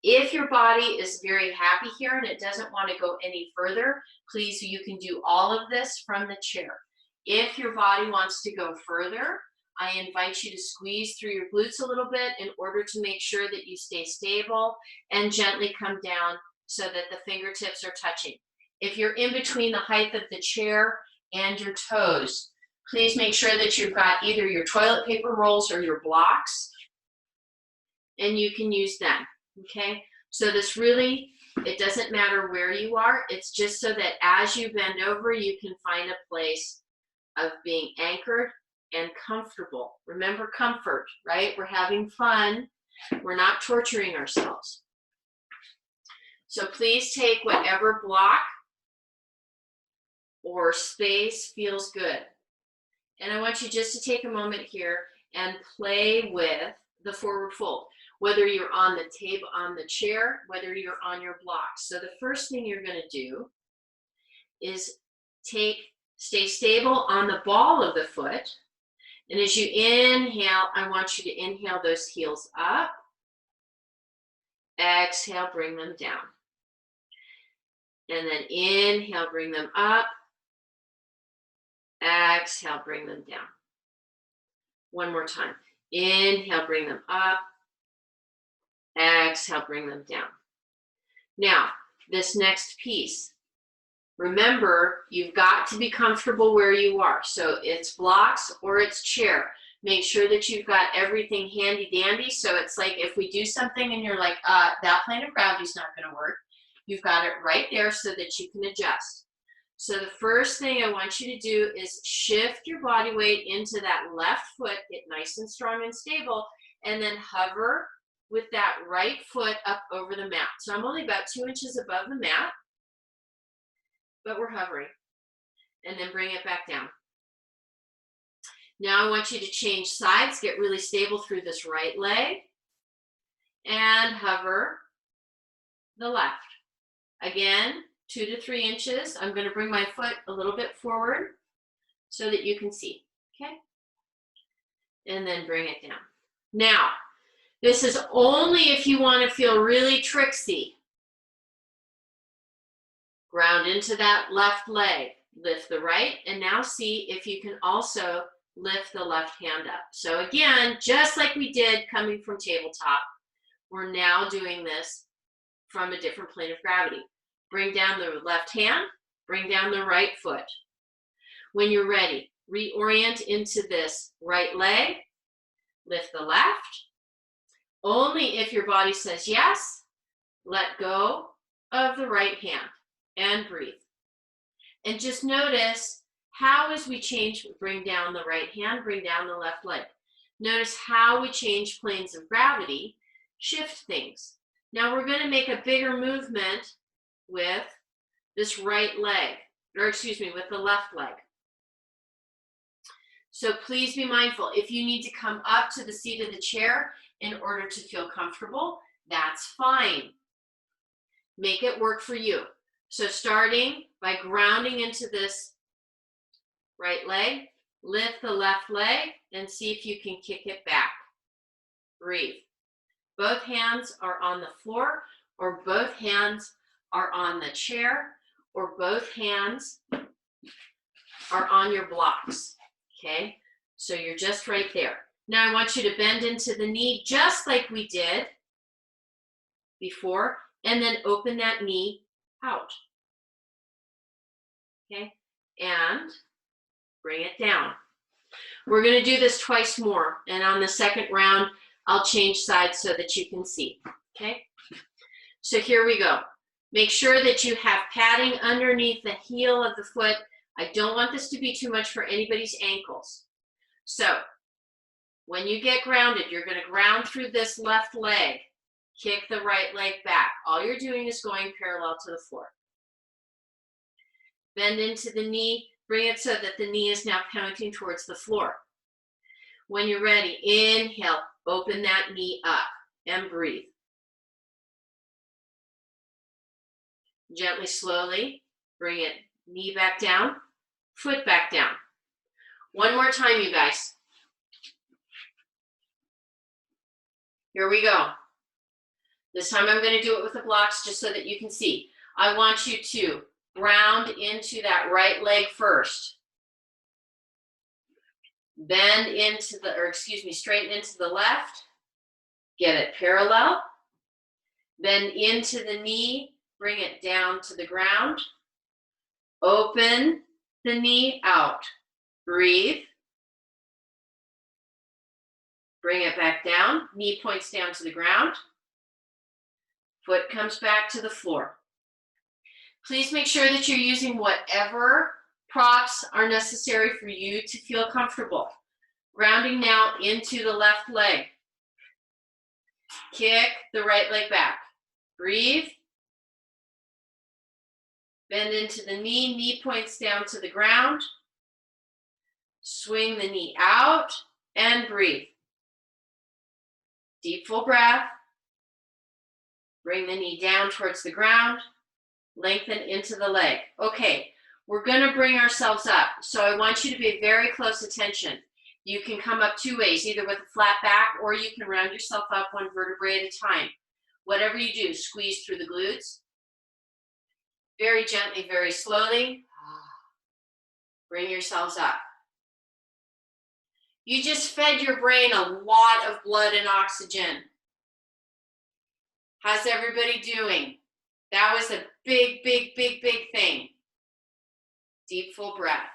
If your body is very happy here and it doesn't want to go any further, please, you can do all of this from the chair. If your body wants to go further, I invite you to squeeze through your glutes a little bit in order to make sure that you stay stable and gently come down so that the fingertips are touching. If you're in between the height of the chair and your toes, please make sure that you've got either your toilet paper rolls or your blocks, and you can use them, okay? So this really, it doesn't matter where you are, it's just so that as you bend over, you can find a place of being anchored and comfortable. Remember comfort, right? We're having fun. We're not torturing ourselves. So please take whatever block or space feels good. And I want you just to take a moment here and play with the forward fold, whether you're on the table, on the chair, whether you're on your blocks. So the first thing you're going to do is stay stable on the ball of the foot. And as you inhale, I want you to inhale those heels up. Exhale, bring them down. And then inhale, bring them up. Exhale, bring them down. One more time. Inhale, bring them up. Exhale, bring them down. Now, this next piece. Remember, you've got to be comfortable where you are. So it's blocks or it's chair. Make sure that you've got everything handy dandy. So it's like if we do something and you're like, that plane of gravity is not going to work, you've got it right there so that you can adjust. So the first thing I want you to do is shift your body weight into that left foot, get nice and strong and stable, and then hover with that right foot up over the mat. So I'm only about 2 inches above the mat, but we're hovering. And then bring it back down. Now I want you to change sides, get really stable through this right leg, and hover the left. Again, 2 to 3 inches. I'm going to bring my foot a little bit forward so that you can see, okay? And then bring it down. Now, this is only if you want to feel really tricksy. Ground into that left leg, lift the right, and now see if you can also lift the left hand up. So again, just like we did coming from tabletop, we're now doing this from a different plane of gravity. Bring down the left hand, bring down the right foot. When you're ready, reorient into this right leg, lift the left. Only if your body says yes, let go of the right hand and breathe. And just notice how as we change, bring down the right hand, bring down the left leg. Notice how we change planes of gravity, shift things. Now we're going to make a bigger movement with this right leg, or excuse me, with the left leg. So please be mindful. If you need to come up to the seat of the chair in order to feel comfortable, that's fine. Make it work for you. So starting by grounding into this right leg, lift the left leg and see if you can kick it back. Breathe. Both hands are on the floor, or both hands are on the chair, or both hands are on your blocks. Okay, so you're just right there. Now I want you to bend into the knee just like we did before, and then open that knee out. Okay, and bring it down. We're going to do this twice more, and on the second round, I'll change sides so that you can see. Okay, so here we go. Make sure that you have padding underneath the heel of the foot. I don't want this to be too much for anybody's ankles. So when you get grounded, you're going to ground through this left leg. Kick the right leg back. All you're doing is going parallel to the floor. Bend into the knee. Bring it so that the knee is now pointing towards the floor. When you're ready, inhale, open that knee up and breathe. Gently, slowly, bring it, knee back down, foot back down. One more time, you guys. Here we go. This time I'm going to do it with the blocks just so that you can see. I want you to ground into that right leg first. Bend into the, straighten into the left. Get it parallel. Bend into the knee. Bring it down to the ground. Open the knee out. Breathe. Bring it back down. Knee points down to the ground. Foot comes back to the floor. Please make sure that you're using whatever props are necessary for you to feel comfortable. Grounding now into the left leg. Kick the right leg back. Breathe. Bend into the knee. Knee points down to the ground. Swing the knee out and breathe. Deep, full breath. Bring the knee down towards the ground. Lengthen into the leg. Okay, we're going to bring ourselves up. So I want you to pay very close attention. You can come up two ways, either with a flat back or you can round yourself up one vertebrae at a time. Whatever you do, squeeze through the glutes. Very gently, very slowly. Bring yourselves up. You just fed your brain a lot of blood and oxygen. How's everybody doing? That was a big, big, big, big thing. Deep, full breath.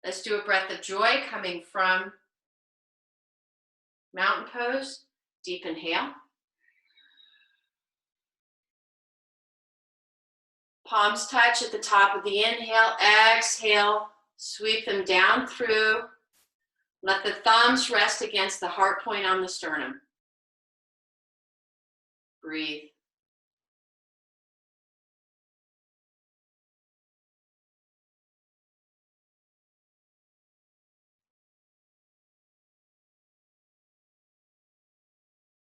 Let's do a breath of joy coming from mountain pose. Deep inhale. Palms touch at the top of the inhale. Exhale. Sweep them down through. Let the thumbs rest against the heart point on the sternum. Breathe.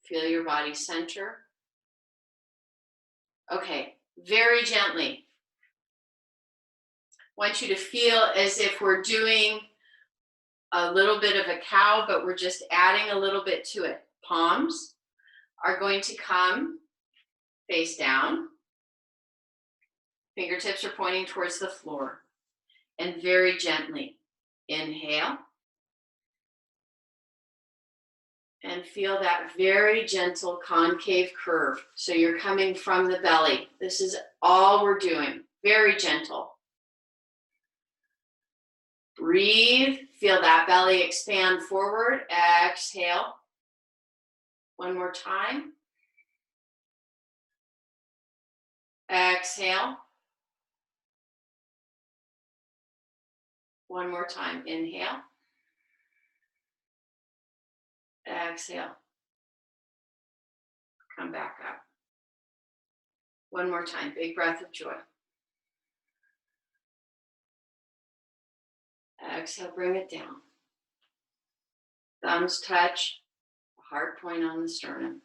Feel your body center. Okay, very gently. I want you to feel as if we're doing a little bit of a cow, but we're just adding a little bit to it. Palms are going to come face down. Fingertips are pointing towards the floor. And very gently, inhale. And feel that very gentle concave curve. So you're coming from the belly. This is all we're doing. Very gentle. Breathe. Feel that belly expand forward. Exhale. One more time. Exhale. One more time. Inhale. Exhale. Come back up. One more time. Big breath of joy. Exhale, bring it down. Thumbs touch the hard point on the sternum.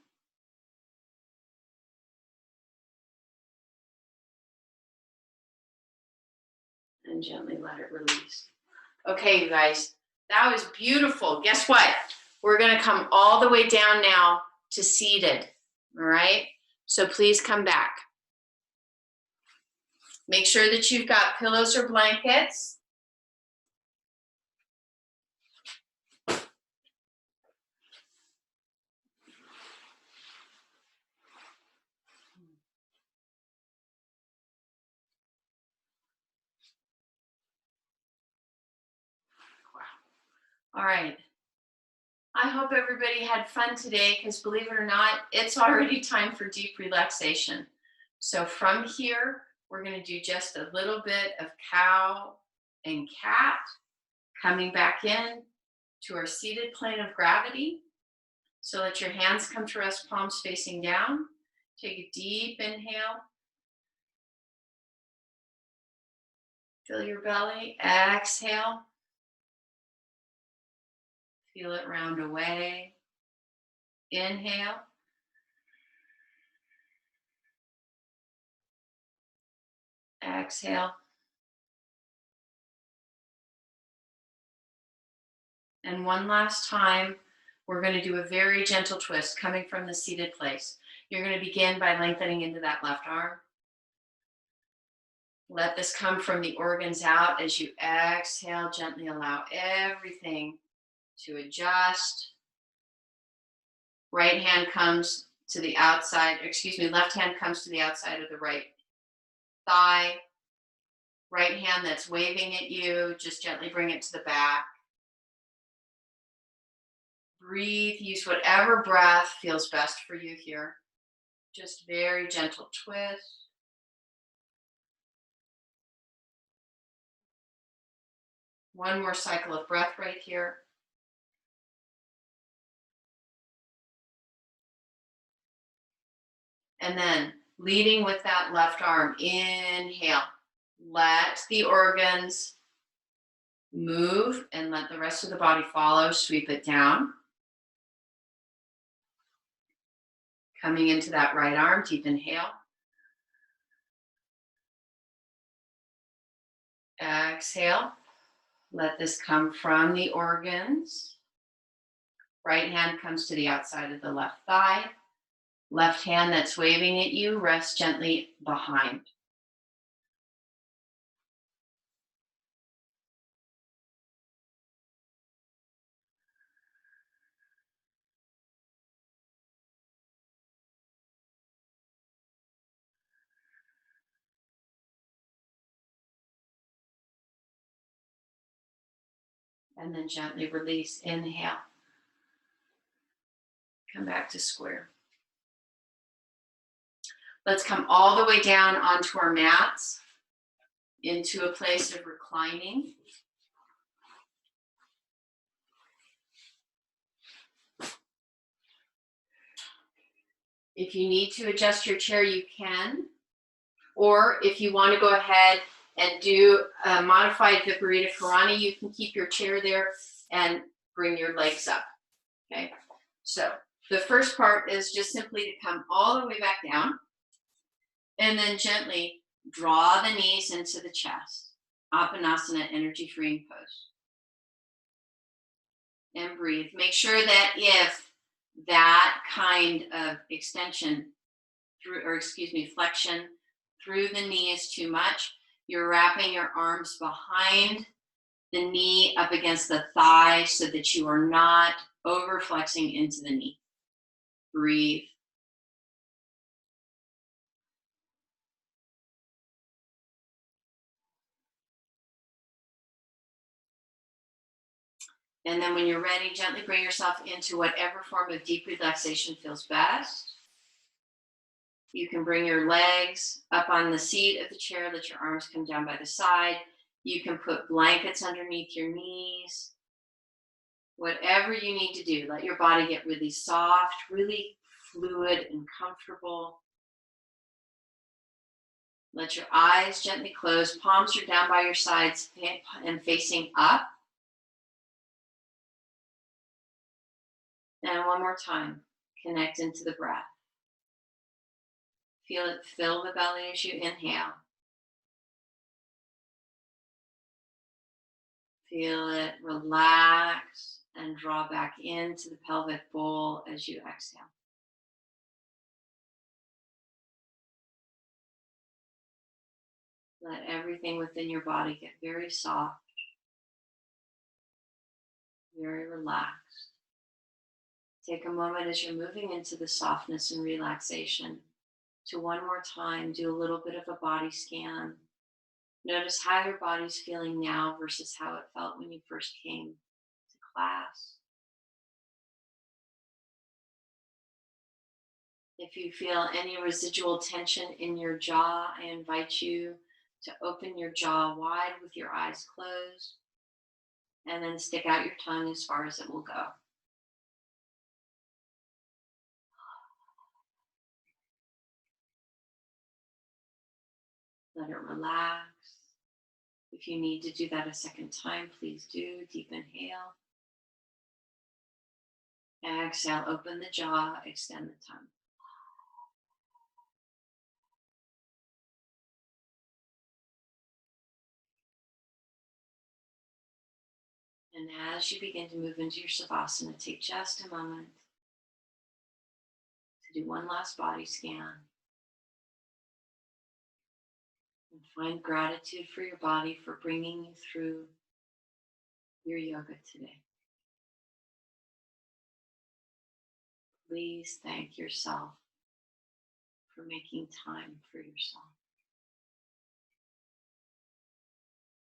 And gently let it release. Okay, you guys, that was beautiful. Guess what? We're gonna come all the way down now to seated, all right? So please come back. Make sure that you've got pillows or blankets. Wow. All right. I hope everybody had fun today, because believe it or not, it's already time for deep relaxation. So from here, we're going to do just a little bit of cow and cat, coming back in to our seated plane of gravity. So let your hands come to rest, palms facing down. Take a deep inhale. Fill your belly. Exhale. Feel it round away. Inhale. Exhale. And one last time, we're going to do a very gentle twist coming from the seated place. You're going to begin by lengthening into that left arm. Let this come from the organs out as you exhale. Gently allow everything to adjust. Right hand comes to the outside, left hand comes to the outside of the right thigh. Right hand that's waving at you, just gently bring it to the back. Breathe, use whatever breath feels best for you here. Just very gentle twist. One more cycle of breath right here. And then leading with that left arm, inhale. Let the organs move and let the rest of the body follow. Sweep it down. Coming into that right arm, deep inhale. Exhale. Let this come from the organs. Right hand comes to the outside of the left thigh. Left hand that's waving at you, rest gently behind. And then gently release, inhale. Come back to square. Let's come all the way down onto our mats into a place of reclining. If you need to adjust your chair, you can. Or if you want to go ahead and do a modified Viparita Karani, you can keep your chair there and bring your legs up. Okay, so the first part is just simply to come all the way back down and then gently draw the knees into the chest. Apanasana, energy freeing pose. And breathe. Make sure that if that kind of extension flexion through the knee is too much, you're wrapping your arms behind the knee up against the thigh so that you are not over flexing into the knee. Breathe. And then when you're ready, gently bring yourself into whatever form of deep relaxation feels best. You can bring your legs up on the seat of the chair, let your arms come down by the side. You can put blankets underneath your knees. Whatever you need to do, let your body get really soft, really fluid and comfortable. Let your eyes gently close. Palms are down by your sides and facing up. And one more time, connect into the breath. Feel it fill the belly as you inhale. Feel it relax and draw back into the pelvic bowl as you exhale. Let everything within your body get very soft, very relaxed. Take a moment as you're moving into the softness and relaxation to one more time do a little bit of a body scan. Notice how your body's feeling now versus how it felt when you first came to class. If you feel any residual tension in your jaw, I invite you to open your jaw wide with your eyes closed and then stick out your tongue as far as it will go. Let it relax. If you need to do that a second time, please do. Deep inhale. Exhale, open the jaw, extend the tongue. And as you begin to move into your Savasana, take just a moment to do one last body scan and find gratitude for your body for bringing you through your yoga today. Please thank yourself for making time for yourself.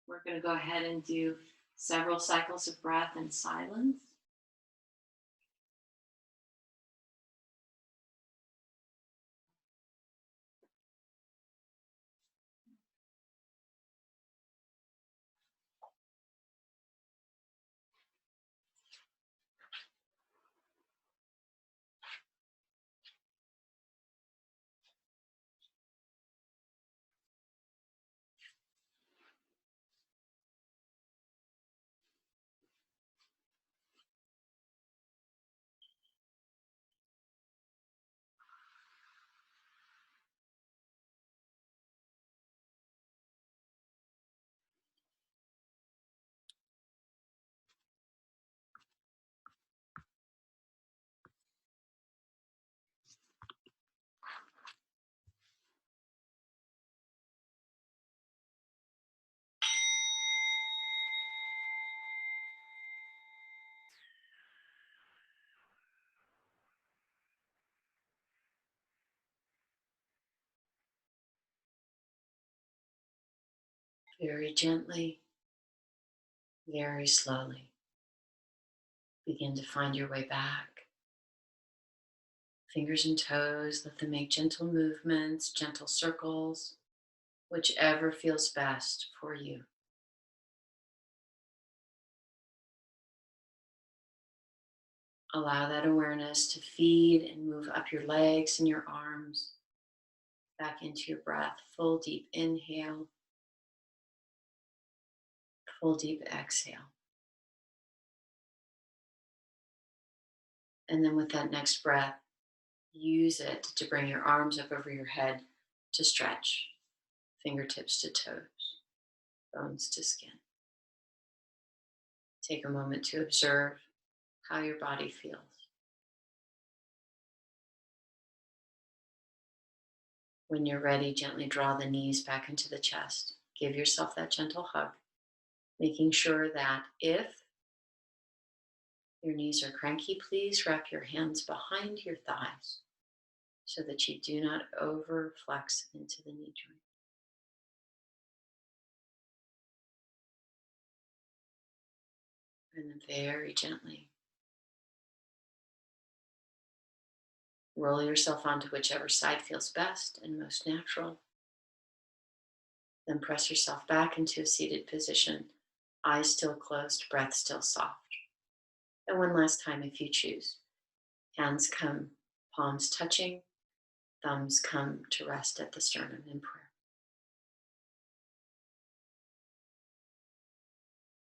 We're going to go ahead and do several cycles of breath in silence. Very gently, very slowly, begin to find your way back. Fingers and toes, let them make gentle movements, gentle circles, whichever feels best for you. Allow that awareness to feed and move up your legs and your arms, back into your breath. Full deep inhale, full deep exhale. And then with that next breath, use it to bring your arms up over your head to stretch, fingertips to toes, bones to skin. Take a moment to observe how your body feels. When you're ready, gently draw the knees back into the chest. Give yourself that gentle hug, making sure that if your knees are cranky, please wrap your hands behind your thighs so that you do not over flex into the knee joint. And then very gently roll yourself onto whichever side feels best and most natural. Then press yourself back into a seated position, eyes still closed, breath still soft. And one last time if you choose. Hands come, palms touching, thumbs come to rest at the sternum in prayer.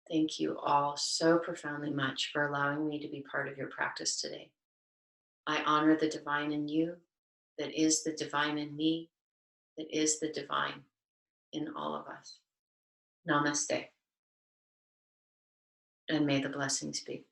Thank you all so profoundly much for allowing me to be part of your practice today. I honor the divine in you, that is the divine in me, that is the divine in all of us. Namaste, and may the blessings be.